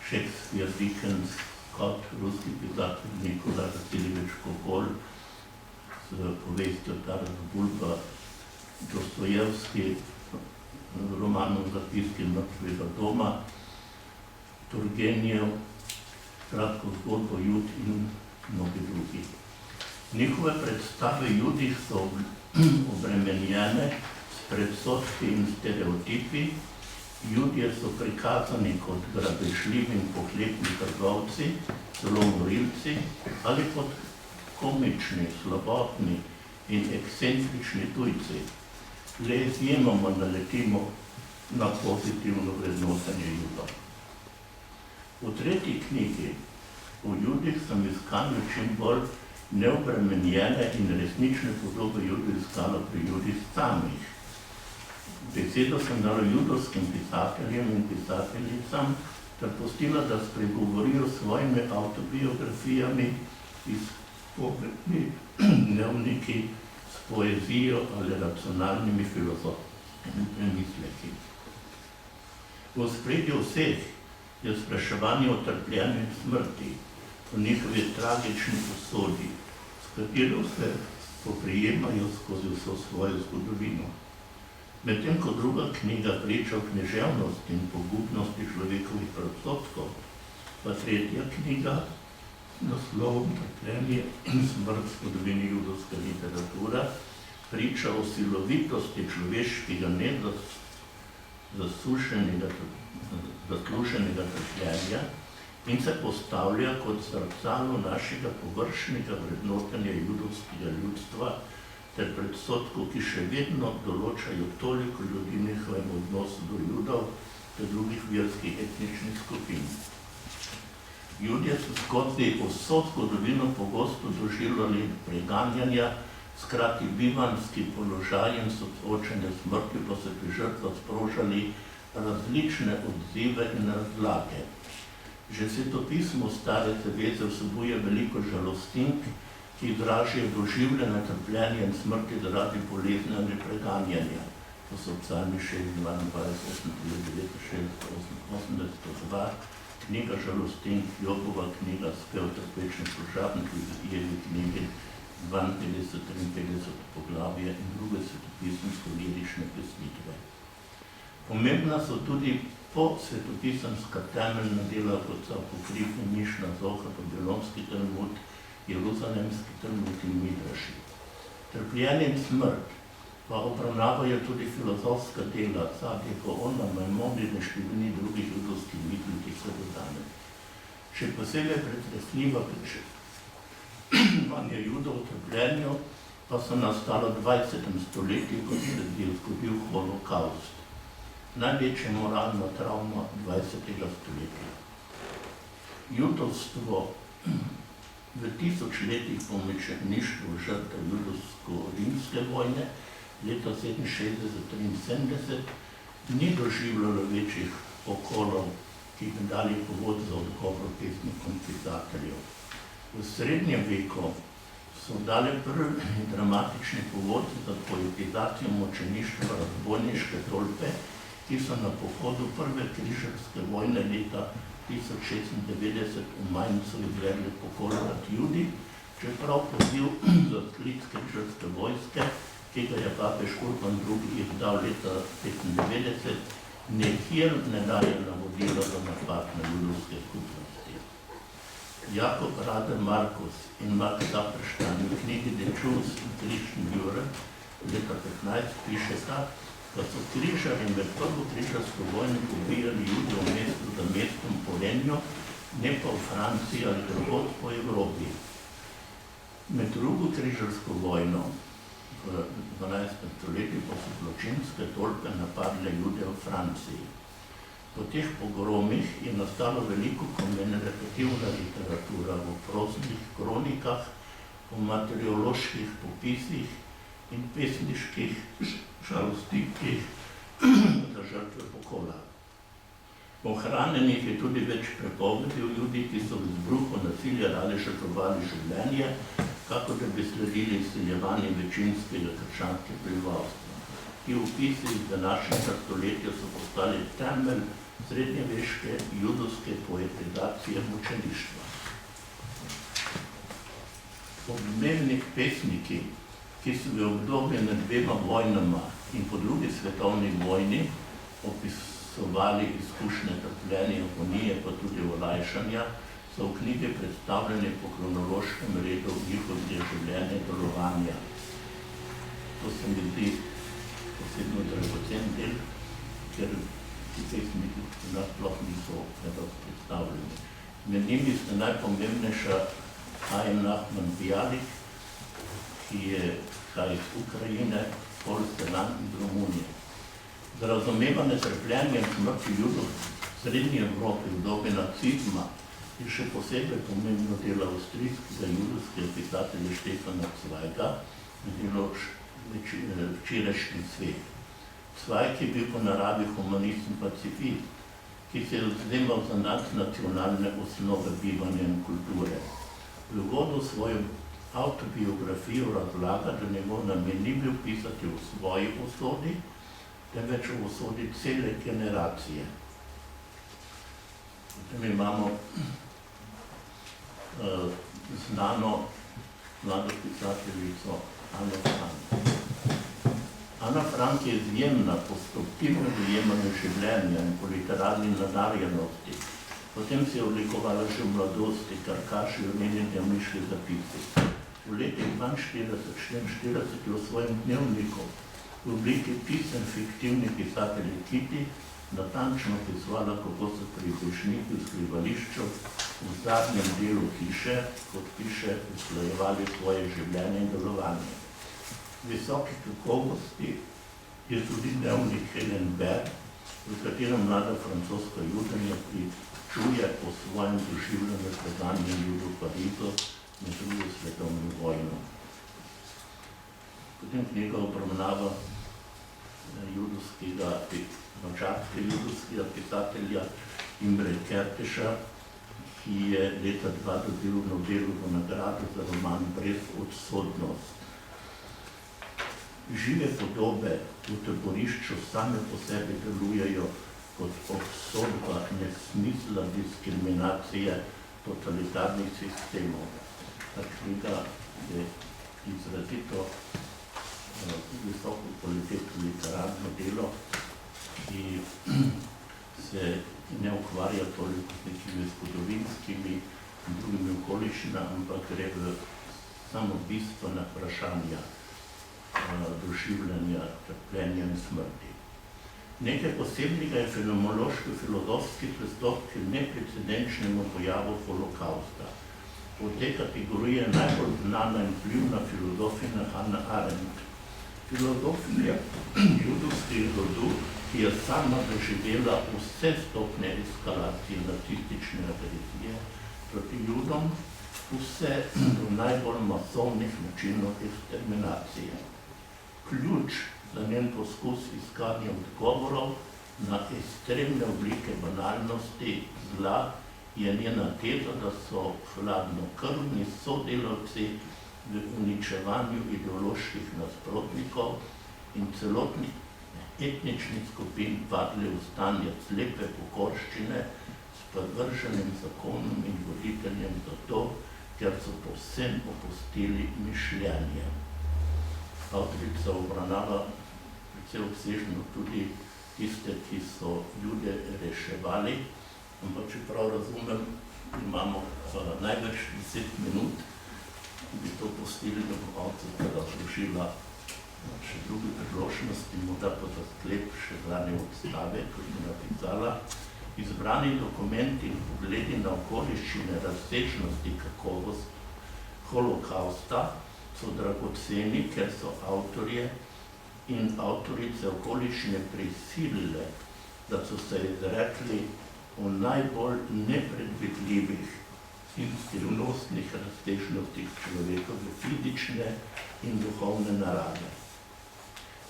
Shakespeare, Dickens, Scott, ruski pisatelj Nikolaj Vasiljevič Gogol s povestjo Taras Bulba, Dostojevski, romanom Zapiski mrtvega doma, Turgenev, kratko zgodbo Jud in mnogi drugi. Njihove predstave Judih so obremenjene s predsodki in stereotipi. Judje so prikazani kot grabežljivi in pohlepni trgovci, celo morilci, ali kot komični, slabotni in ekscentrični tujci. Le izjemoma naletimo na pozitivno vrednotenje Judov. V tretji knjigi o Judih sem iskal čim bolj neobremenjene in resnične podobe Judov iskala pri Judih samih. Besedo sem dala judovskim pisateljem in pisateljicam ter pustila, da spregovorijo svojimi autobiografijami iz pogledni dnevniki s poezijo ali racionalnimi filozofskimi premisleki. V ospredju vseh je spraševanje o trpljenju in smrti, o njihovi tragični usodi, s katero se poprijemajo skozi vso svojo zgodovino. Medtem ko druga knjiga priča o književnosti in pogubnosti človekovih predsodkov, pa tretja knjiga s naslovom Trpljenje in smrt v zgodovini judovske literature priča o silovitosti človeškega zasluženega trpljenja in se postavlja kot zrcalo našega površnega vrednotenja judovskega ljudstva ter predsodkov, ki še vedno določajo toliko ljudi v njihovem odnosu do Judov ter drugih verskih etničnih skupin. Judje so skozi vso zgodovino pogosto doživljali preganjanja, skrati bivanjski položaj in soočenje s smrtjo, pa se pri žrtvah sprožali različne odzive in razlage. Že svetopismo Stare zaveze vsebuje veliko žalostink, ki izražajo doživljene trpljenje in smrti zaradi bolezni ali preganjanja. To so psalmi 6, 22, 89, 82, knjiga žalostink, Jobova knjiga, spev trpečnih služabnikov iz Ijeve knjige, 52, 53 poglavje in druge svetopisemsko-lirične pesnitve. Pomembna so tudi po-svetopisemska temeljna dela, kot so Apokrifni, Mišna, Zohar, Babilonski Talmud, Jeruzalemski Talmud in Midraši. Trpljenje in smrt pa obravnavajo tudi filozofska dela, Sadje Gaona, Maimonides in številni drugih judovskih mislih vse do danes. Še posebej pretresljiva pričevanje Judov o trpljenju pa so nastala v 20. stoletju, ko se je zgodil holokaust. Največja moralna travma 20. stoletja. Judovstvo v tisočletjih po mučeništvu žrtev judovsko-rimske vojne leta 67-73 ni doživljalo večjih pokolov, ki bi dali povod za odgovor pesnikom pisateljev. V srednjem veku so dali prvi dramatični povod za poetizacijo mučeništva razbojniške tolpe, ki so na pohodu prve križarske vojne leta 1096 v Mainzu izvedli pokol nad Judi, čeprav poziv za sklic križarske vojske, ki ga je papež Urban II. Izdal leta 1995, nikjer ne daje navodila za napad na judovske skupnosti. Jakob Rader Markus in Max Saperstein v knjigi De Jus in Christian Jure leta 15 pišeta, da so križarji med prvo križarsko vojno pobijali Jude v mestu za mestom Polenjo, ne pa v Franciji ali drugod po Evropi. Med drugo križarsko vojno v 12. stoletju, ko so zločinske tolpe napadle Jude v Franciji. Po teh pogromih je nastalo veliko komemorativna literatura v prosnih kronikah, v materioloških popisih in pesniških žalostikih za žrtve pokola. Ohranjenih je tudi več prepovedi o Judih, ki so v izbruhu nasilja radi žrtvovali življenje, kako da bi sledili izseljevanju večinskega krščanskega prebivalstva. Ti opisi iz današnjega stoletja so postali temelj srednjeveške judovske poetizacije mučeništva. Obmevni pesniki, ki so v obdobju med dvema vojnama in po drugi svetovni vojni opisovali izkušnje trpljenja, agonije, pa tudi olajšanja, so v knjigi predstavljeni po kronološkem redu njihovega življenja in delovanja. To se mi zdi posebno dragocen del, ker ti pesniki sploh niso predstavljeni. Med njimi sta najpomembnejša Haim Nachman Bialik, ki je iz Ukrajine, Poljske, in Romunije. Za razumevanje trpljenja in smrti Judov v Srednji Evropi v dobi nacizma je še posebej pomembno delo avstrijskega judovskega pisatelja Štefana Zweiga in delo Včerajšnji svet. Zweig je bil po naravi humanist in pacifist, ki se je zavzemal za nadnacionalne osnove bivanja in kulture. V uvodu svojo avtobiografijo razlaga, da njegov namen ni bil pisati o svoji usodi, temveč o usodi cele generacije. Potem imamo znano mlado pisateljico Ano Frank. Ana Frank je izjemna po stoptivnem dojemanju življenja in po literarni nadarjenosti. Potem se je oblikovala že v mladosti, kar kažejo njeni dnevniški zapisi. V letih 42-44 je v svojem dnevniku v obliki pisem fiktivni pisatelji Kitty natančno opisovala, kako so pribežniki v skrivališču v zadnjem delu hiše, kot piše, usklajevali svoje življenje in delovanje. Visoki kakovosti je tudi dnevnik Helen Berg, v katerem mlada francoska judenja pričuje o svojem doživljenju predanjem Judu v Parizu med drugo svetovno vojno. Potem knjiga obravnava madžarskega judovskega pisatelja Imre Kertéša, ki je leta 2000 dobil Nobelovo nagrado za roman Brezodsodnost. Žive podobe v taborišču same po sebi delujejo kot obsodba nesmisla diskriminacije totalitarnih sistemov. Ta knjiga je izrazito visoko kvalitetno literarno delo, ki se ne ukvarja toliko z nekimi zgodovinskimi in drugimi okoliščinami, ampak gre v samo bistvena vprašanja doživljanja, trpljenja in smrti. Nekaj posebnega je fenomenološko-filozofski pristop k neprecedenčnemu pojavu holokausta. V tej kategoriji je najbolj znana in vplivna filozofija Hannah Arendt. Filozofija judovskih rodu, ki je sama doživela vse stopnje eskalacije nacistične agresije proti Judom, vse do najbolj masovnih načinov eksterminacije. Ključ za njen poskus iskanja odgovorov na ekstremne oblike banalnosti zla je njena teza, da so hladnokrvni sodelavci v uničevanju ideoloških nasprotnikov in celotnih etničnih skupin padli v stanje slepe pokorščine s podvrženim zakonom in voditeljem zato, ker so povsem opustili mišljenje. Avtorica obravnava precej obsežno tudi tiste, ki so Jude reševali, ampak če prav razumem, imamo največ 10 minut, bi to pustili, da bo avtorica razložila še druge priložnosti, morda pa za sklep še zadnje odstave, kot je napisala. Izbrani dokumenti in pogledi na okoliščine razsežnosti kakovost holokausta so dragoceni, ker so avtorje in avtorice okoliščine prisilile, da so se izrekli o najbolj nepredvidljivih in skrivnostnih razsežnostih človekove fizične in duhovne narave.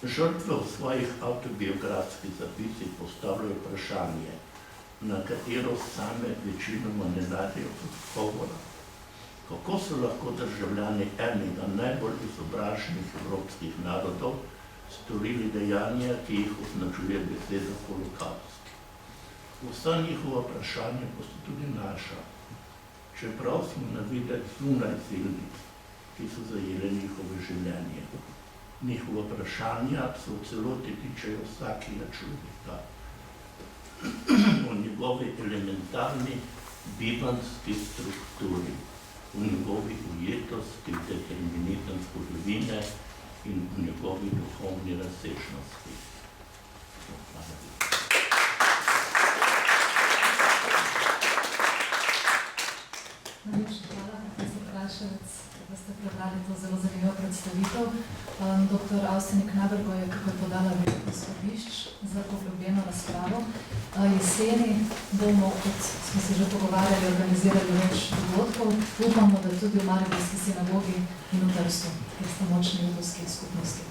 Žrtve v svojih avtobiografskih zapisih postavljajo vprašanje, na katero same večinoma ne najdejo odgovora. Kako so lahko državljani enega najbolj izobraženih evropskih narodov storili dejanja, ki jih označuje beseda holokaust? Vsa njihova vprašanja pa so tudi naša, čeprav smo na videz zunaj silnic, ki so zajele njihovo življenje. Njihova vprašanja se v celoti tičejo vsakega človeka, o njegovi elementarni bivanjski strukturi, v njegovi ujetosti v determinizem zgodovine in v njegovi duhovni razsežnosti. Najlepša hvala, profesor Kraševec, da ste prebrali to zelo zanimivo predstavitev. Dr. Avsenik Nabergoj je tukaj podala veliko izhodišč za poglobljeno razpravo. Jeseni bomo, kot smo se že pogovarjali, organizirali več dogodkov. Upamo, da tudi v Mariborski sinagogi in v Trstu, kjer sta močni judovski skupnosti.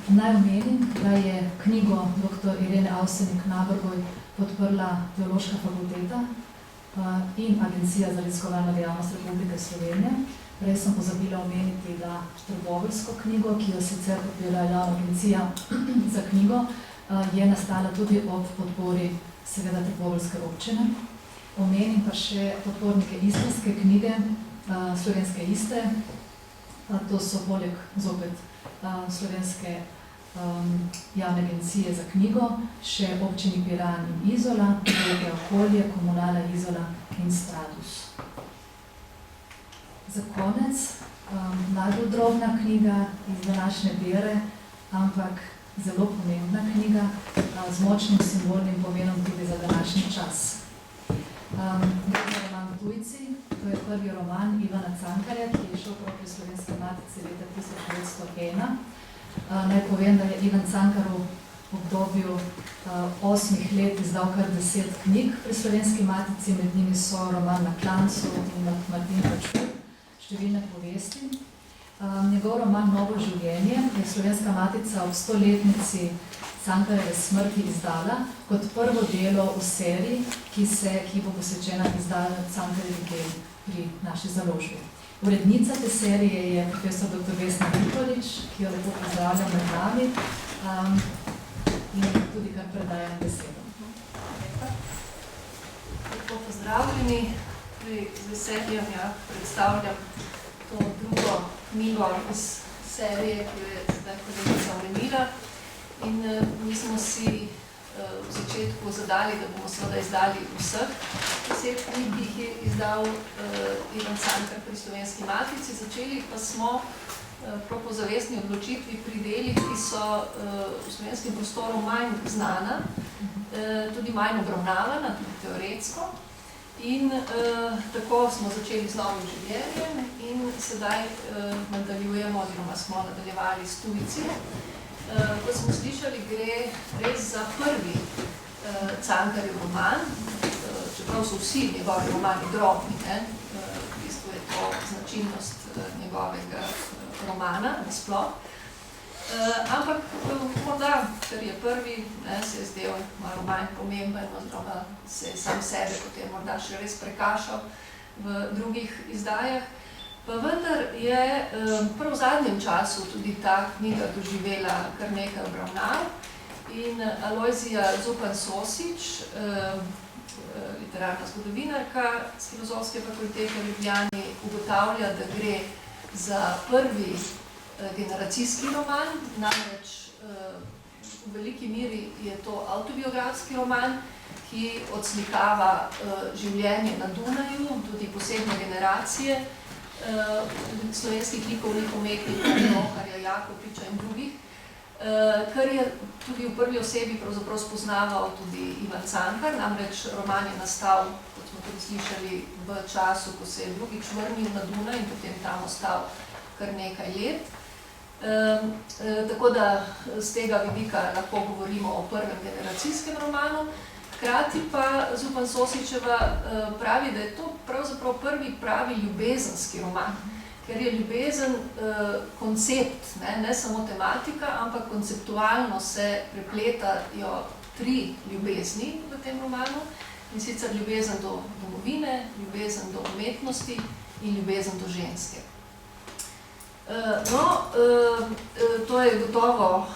Naj omenim, da je knjigo dr. Irene Avsenik Nabergoj podprla Teološka fakulteta in Agencija za raziskovalno dejavnost Republike Slovenije. Prej sem pozabila omeniti, da trboveljsko knjigo, ki jo sicer podpira Javna agencija za knjigo, je nastala tudi ob podpori seveda trboveljske občine. Omenim pa še podpornike istrske knjige, Slovenske Istre. To so poleg zopet Slovenske Javne agencije za knjigo, še občini Piran in Izola, druge okolje, Komunala Izola in Stradus. Za konec, najbolj drobna knjiga iz današnje bere, ampak zelo pomembna knjiga z močnim simbolnim pomenom tudi za današnji čas. Gre za roman Tujci, to je prvi roman Ivana Cankarja, ki je šel pri Slovenski matici leta 1901. Naj povem, da je Ivan Cankar v obdobju 8 let izdal kar 10 knjig pri Slovenski matici, med njimi so roman Na klancu in Martin Pačur, številne povesti. Njegov roman Novo življenje je Slovenska matica ob 100-letnici Cankarjeve smrti izdala kot prvo delo v seriji, ki bo posvečena izdajanju Cankarjevih del pri naši založbi. Urednica te serije je profesor dr. Vesna Nikolič, ki jo lepo pozdravljam med nami in tudi kar predajam besedo. Lepo pozdravljeni. Z veseljem predstavljam to drugo knjigo iz serije, ki jo je zdaj kolegica omenila. In mi smo si v začetku zadali, da bomo seveda izdali vseh 10 knjig, ki jih je izdal Ivan Cankar pri Slovenski matici. Začeli pa smo po zavestni odločitvi pri delih, ki so v slovenskem prostoru manj znana, tudi manj obravnavana, tudi teoretsko. In tako smo začeli z Novim življenjem in sedaj nadaljujemo, oziroma smo nadaljevali s Tujci. Kot smo slišali, gre res za prvi Cankarjev roman, čeprav so vsi njegovi romani drobni, v bistvu je to značilnost njegovega romana nasploh. Ampak morda, ker je prvi, se je zdel malo manj pomemben, oziroma se je sam sebe potem morda še res prekašal v drugih izdajah. Pa vendar je prav v zadnjem času tudi ta knjiga doživela kar nekaj obravnav in Alojzija Zupan-Sosič, literarna zgodovinarka z Filozofske fakultete v Ljubljani, ugotavlja, da gre za prvi generacijski roman, namreč v veliki meri je to avtobiografski roman, ki odslikava življenje na Dunaju, tudi posebne generacije slovenskih likovnih umetnikov, Loharja, Jakopiča in drugih, kar je tudi v prvi osebi pravzaprav spoznaval tudi Ivan Cankar, namreč roman je nastal, kot smo tudi slišali, v času, ko se je drugič vrnil na Dunaj in potem tam ostal kar nekaj let. Tako da z tega vidika lahko govorimo o prvem generacijskem romanu. Hkrati pa Zupan Sosičeva pravi, da je to pravzaprav prvi pravi ljubezenski roman, ker je ljubezen koncept, ne samo tematika, ampak konceptualno se prepletajo 3 ljubezni v tem romanu, in sicer ljubezen do domovine, ljubezen do umetnosti in ljubezen do ženske. To je gotovo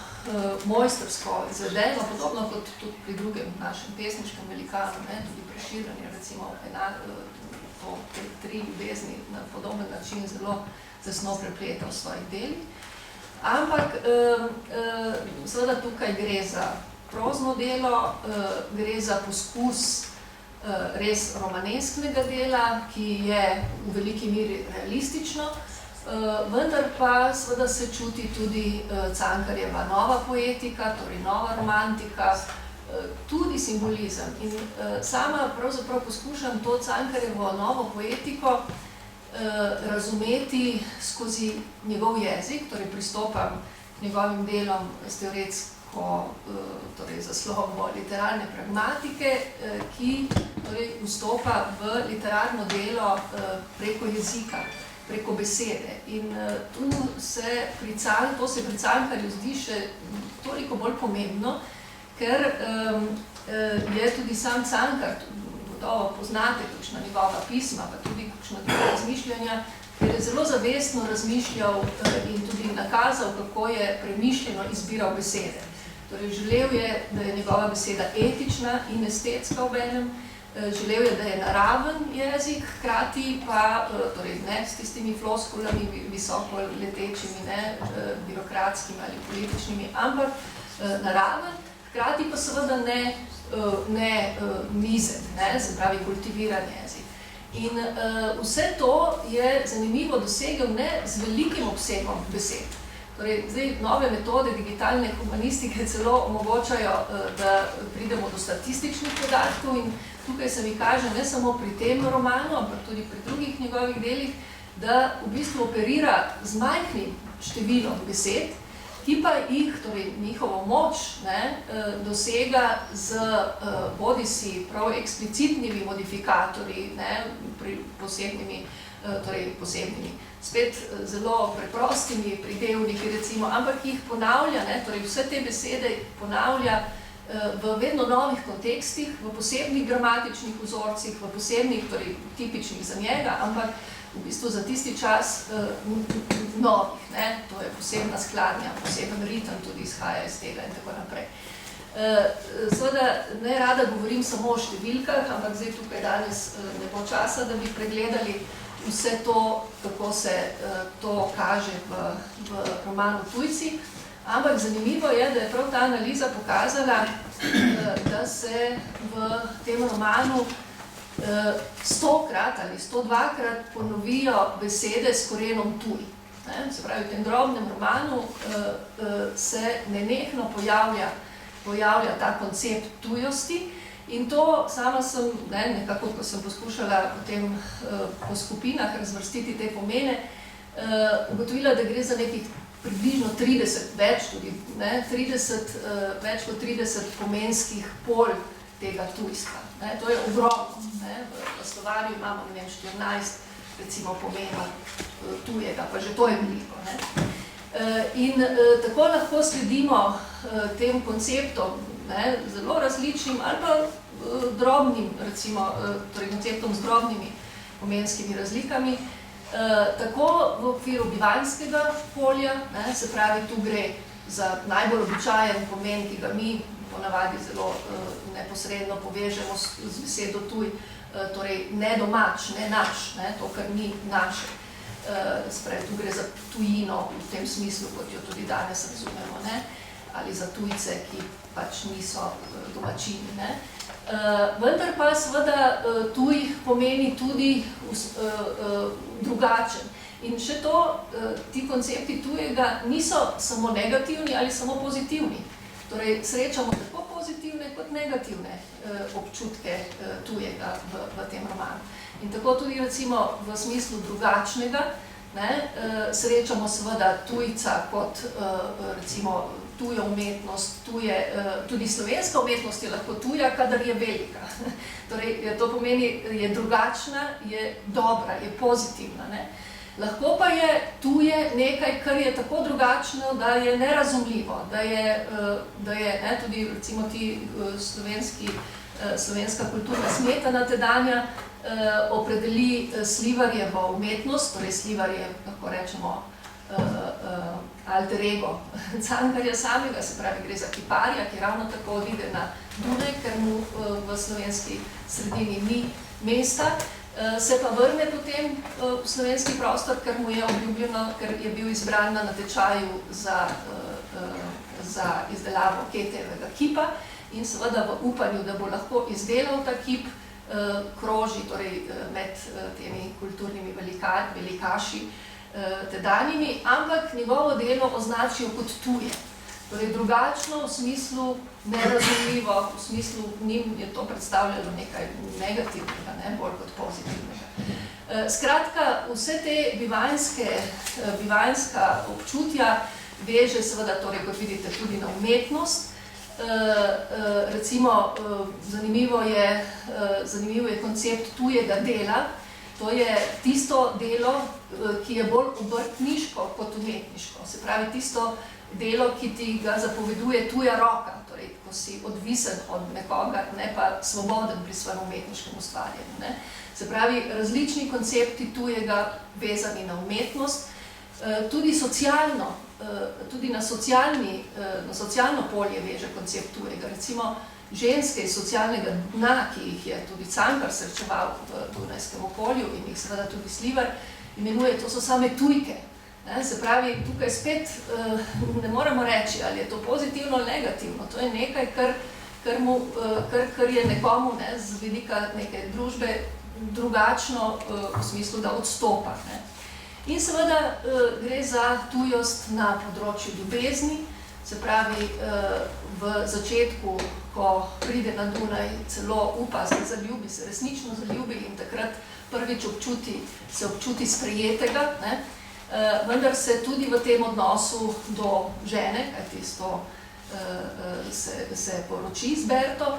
mojstrsko izvedeno, podobno kot tudi pri drugem našem pesniškem velikanu, tudi Prešeren je recimo te 3 ljubezni na podoben način zelo tesno prepleta v svojih delih. Ampak seveda tukaj gre za prozno delo, gre za poskus res romanesknega dela, ki je v veliki meri realistično, vendar pa seveda se čuti tudi Cankarjeva nova poetika, torej nova romantika, tudi simbolizem. In sama pravzaprav poskušam to Cankarjevo novo poetiko razumeti skozi njegov jezik, torej pristopam k njegovim delom s teoretsko zaslovo literarne pragmatike, ki torej vstopa v literarno delo preko jezika, preko besede. In to se pri Cankarju zdi še toliko bolj pomembno, ker je tudi sam Cankar, gotovo poznate kakšna njegova pisma, pa tudi kakšna druga razmišljanja, ker je zelo zavestno razmišljal in tudi nakazal, kako je premišljeno izbiral besede. Torej, želel je, da je njegova beseda etična in estetska obenem, želel je, da je naraven jezik, hkrati pa, torej ne s tistimi floskulami, visoko letečimi, ne birokratskimi ali političnimi, ampak naraven, hkrati pa seveda ne mizen, se pravi kultiviran jezik. In vse to je zanimivo dosegel ne z velikim obsegom besed. Torej, zdaj nove metode digitalne humanistike celo omogočajo, da pridemo do statističnih podatkov in tukaj se mi kaže ne samo pri tem romanu, ampak tudi pri drugih njegovih delih, da v bistvu operira z majhnim številom besed, ki pa jih, torej njihovo moč, dosega z bodisi prav eksplicitnimi modifikatorji, posebnimi, spet zelo preprostimi pridevniki recimo, ampak jih ponavlja, torej vse te besede ponavlja v vedno novih kontekstih, v posebnih gramatičnih vzorcih, v posebnih, torej tipičnih za njega, ampak v bistvu za tisti čas novih, to je posebna skladnja, poseben ritem tudi izhaja iz tega in tako naprej. Seveda ne rada govorim samo o številkah, ampak zdaj tukaj danes ne bo časa, da bi pregledali vse to, kako se to kaže v romanu Tujci, ampak zanimivo je, da je prav ta analiza pokazala, da se v tem romanu 100-krat ali 102-krat ponovijo besede s korenom tuj. Se pravi, v tem drobnem romanu se nenehno pojavlja ta koncept tujosti in to sama sem, nekako, ko sem poskušala potem po skupinah razvrstiti te pomene, ugotovila, da gre za nekih približno 30, več kot 30 pomenskih pol tega tujstva. To je ogromno. V slovarju imamo 14 recimo pomenov tujega, pa že to je veliko. In tako lahko sledimo tem konceptom, zelo različnim ali pa drobnim, recimo, torej konceptom z drobnimi pomenskimi razlikami, tako v okviru bivanjskega polja, se pravi, tu gre za najbolj običajen pomen, ki ga mi ponavadi zelo neposredno povežemo z besedo tuj, torej ne domač, ne naš, to, kar ni naše. Spravi, tu gre za tujino v tem smislu, kot jo tudi danes razumemo, ali za tujce, ki pač niso domačini. Vendar pa seveda tuj pomeni tudi drugačen. In še to, ti koncepti tujega niso samo negativni ali samo pozitivni. Torej, srečamo tako pozitivne kot negativne občutke tujega v tem romanu. In tako tudi recimo v smislu drugačnega, srečamo seveda tujca kot recimo tujo umetnost, tudi slovenska umetnost je lahko tuja, kadar je velika. Torej, to pomeni, je drugačna, je dobra, je pozitivna. Ne? Lahko pa je tuje nekaj, kar je tako drugačno, da je nerazumljivo, da je tudi recimo ti slovenska kulturna smetana tedanja opredeli Slivarjevo umetnost, torej Slivar je, lahko rečemo, alter ego Cankarja samega, se pravi, gre za kiparja, ki ravno tako odide na Dunaj, ker mu v slovenski sredini ni mesta, se pa vrne potem v slovenski prostor, ker mu je obljubljeno, ker je bil izbran na natečaju za izdelavo Ketejevega kipa in seveda v upanju, da bo lahko izdelal ta kip, kroži torej med temi kulturnimi velikaši tedanjimi, ampak njegovo delo označijo kot tuje. Torej drugačno, v smislu nerazumljivo, v smislu njim je to predstavljalo nekaj negativnega, ne, bolj kot pozitivnega. Skratka, vse te bivanjska občutja veže seveda, torej, kot vidite, tudi na umetnost. Recimo, zanimiv je koncept tujega dela. To je tisto delo, ki je bolj obrtniško kot umetniško. Se pravi, tisto delo, ki ti ga zapoveduje tuja roka, torej, ko si odvisen od nekoga, ne pa svoboden pri svojem umetniškem ustvarjanju. Ne. Se pravi, različni koncepti tujega vezani na umetnost, tudi socialno, tudi na socialno polje veže koncept tujega. Recimo, ženske iz socialnega dna, ki jih je tudi Cankar srečeval v dunajskem okolju in jih seveda tudi Slivar imenuje, to so same tujke. Se pravi, tukaj spet ne moremo reči, ali je to pozitivno ali negativno. To je nekaj, kar je nekomu z vidika neke družbe drugačno v smislu, da odstopa. In seveda gre za tujost na področju ljubezni, se pravi, v začetku, ko pride na Dunaj, celo upa, se zaljubi, se resnično zaljubi in takrat prvič se občuti sprejetega, vendar se tudi v tem odnosu do žene, kajti se poroči z Berto,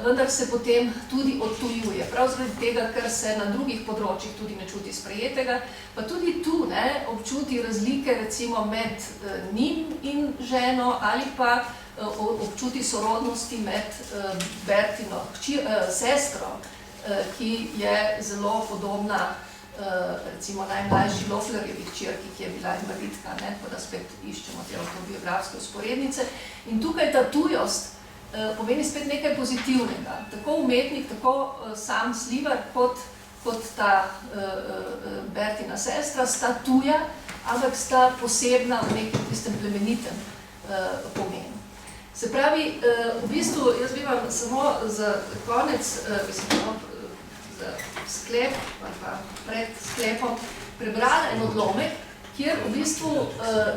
vendar se potem tudi odtujuje. Prav zaradi tega, ker se na drugih področjih tudi ne čuti sprejetega, pa tudi tu občuti razlike recimo med njim in ženo ali pa občuti sorodnosti med Bertino sestro, ki je zelo podobna recimo najmlajši Loflerjevi hčerki, ki je bila invalidka, tako da spet iščemo te avtobiografske usporednice. In tukaj ta tujost pomeni spet nekaj pozitivnega. Tako umetnik, tako sam Slivar, kot ta Bertina sestra sta tuja, ampak sta posebna v nekem tistem plemenitem pomenu. Se pravi, v bistvu, jaz bi vam samo za konec, za sklep, ali pa pred sklepom, prebrala en odlomek, kjer v bistvu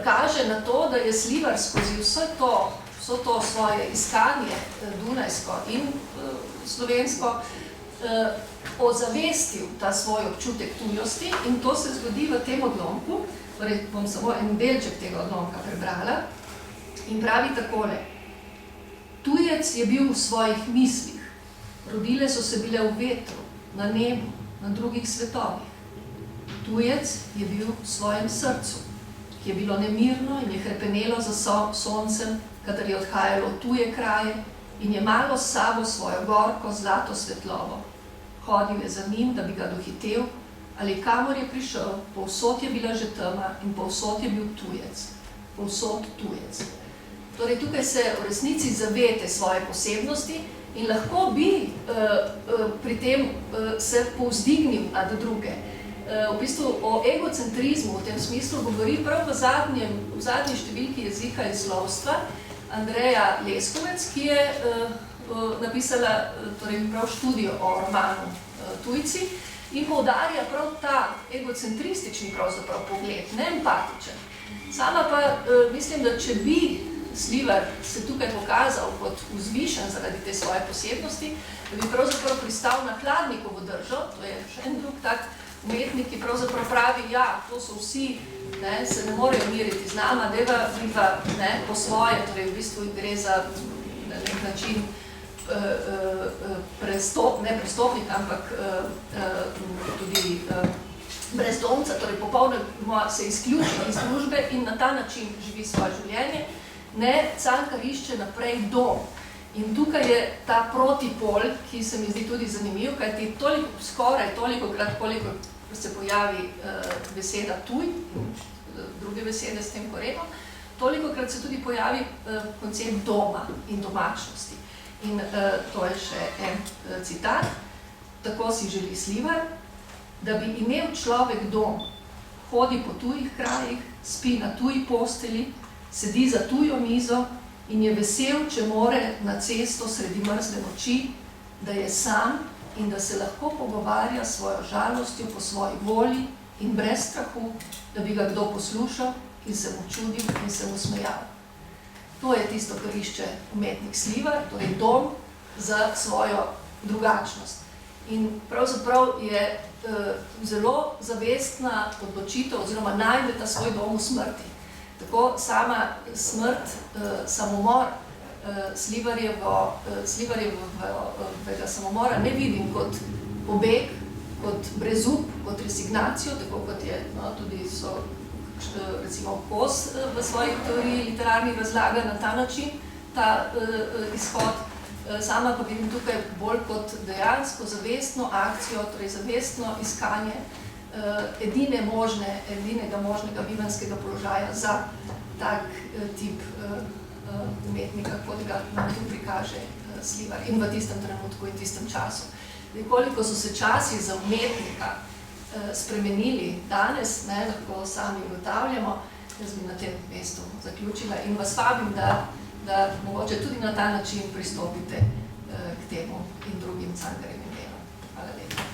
kaže na to, da je Slivar skozi vso to svoje iskanje dunajsko in slovensko ozavestil ta svoj občutek tujosti in to se zgodi v tem odlomku, torej bom samo en delček tega odlomka prebrala in pravi takole: tujec je bil v svojih mislih, rodile so se bile v vetru, na nebu, na drugih svetovih. Tujec je bil v svojem srcu, ki je bilo nemirno in je hrepenelo za soncem, kadar je odhajalo v tuje kraje in je malo s sabo svojo gorko zlato svetlovo. Hodil je za njim, da bi ga dohitel, ali kamor je prišel, povsod je bila že tema in povsod je bil tujec. Povsod tujec. Torej, tukaj se v resnici zavete svoje posebnosti in lahko bi pri tem se povzdignil nad druge. V bistvu o egocentrizmu v tem smislu govori prav v zadnji številki jezika in slovstva Andreja Leskovec, ki je napisala torej prav študijo o romanu Tujci in poudarja prav ta egocentristični pravzaprav pogled, neempatičen. Sama pa mislim, da če bi Slivar se tukaj pokazal kot vzvišen zaradi te svoje posebnosti, da bi pravzaprav pristal na Hladnikovo držo, to je še en drug tak umetniki pravzaprav pravi, ja, to so vsi, ne, se ne morejo miriti z nama, deva vi pa po svoje, torej v bistvu gre za na nek način ne prestopnik, ampak tudi brezdomca, torej popolnoma se izključi iz družbe in na ta način živi svoje življenje, ne, Cankar išče naprej dom. In tukaj je ta protipol, ki se mi zdi tudi zanimiv, kajti skoraj tolikokrat, koliko se pojavi beseda tuj in druge besede s tem korenom, tolikokrat se tudi pojavi koncept doma in domačnosti. In to je še en citat. Tako si želi Slivar, da bi imel človek dom, hodi po tujih krajih, spi na tuji posteli, sedi za tujo mizo in je vesel, če more na cesto sredi mrzle noči, da je sam in da se lahko pogovarja s svojo žalostjo po svoji volji in brez strahu, da bi ga kdo poslušal in se mu čudil in se mu smejal. To je tisto, kar išče umetnik Slivar, torej dom za svojo drugačnost. In pravzaprav je zelo zavestna odločitev oziroma najde ta svoj dom v smrti. Tako sama smrt, samomor Slivarjevega samomora ne vidim kot pobeg, kot brezup, kot resignacijo, tako kot je tudi so recimo Kos v svojih teoriji literarnih razlaga na ta način, ta izhod. Sama pa vidim tukaj bolj kot dejansko zavestno akcijo, torej zavestno iskanje edinega možnega bivanjskega položaja za tak tip umetnika, kot ga nam tu prikaže Slivar in v tistem trenutku in tistem času. Koliko so se časi za umetnika spremenili danes, lahko sami ugotavljamo, jaz bi na tem mestu zaključila in vas vabim, da mogoče tudi na ta način pristopite k temu in drugim Cankarjevim delom. Hvala lepa.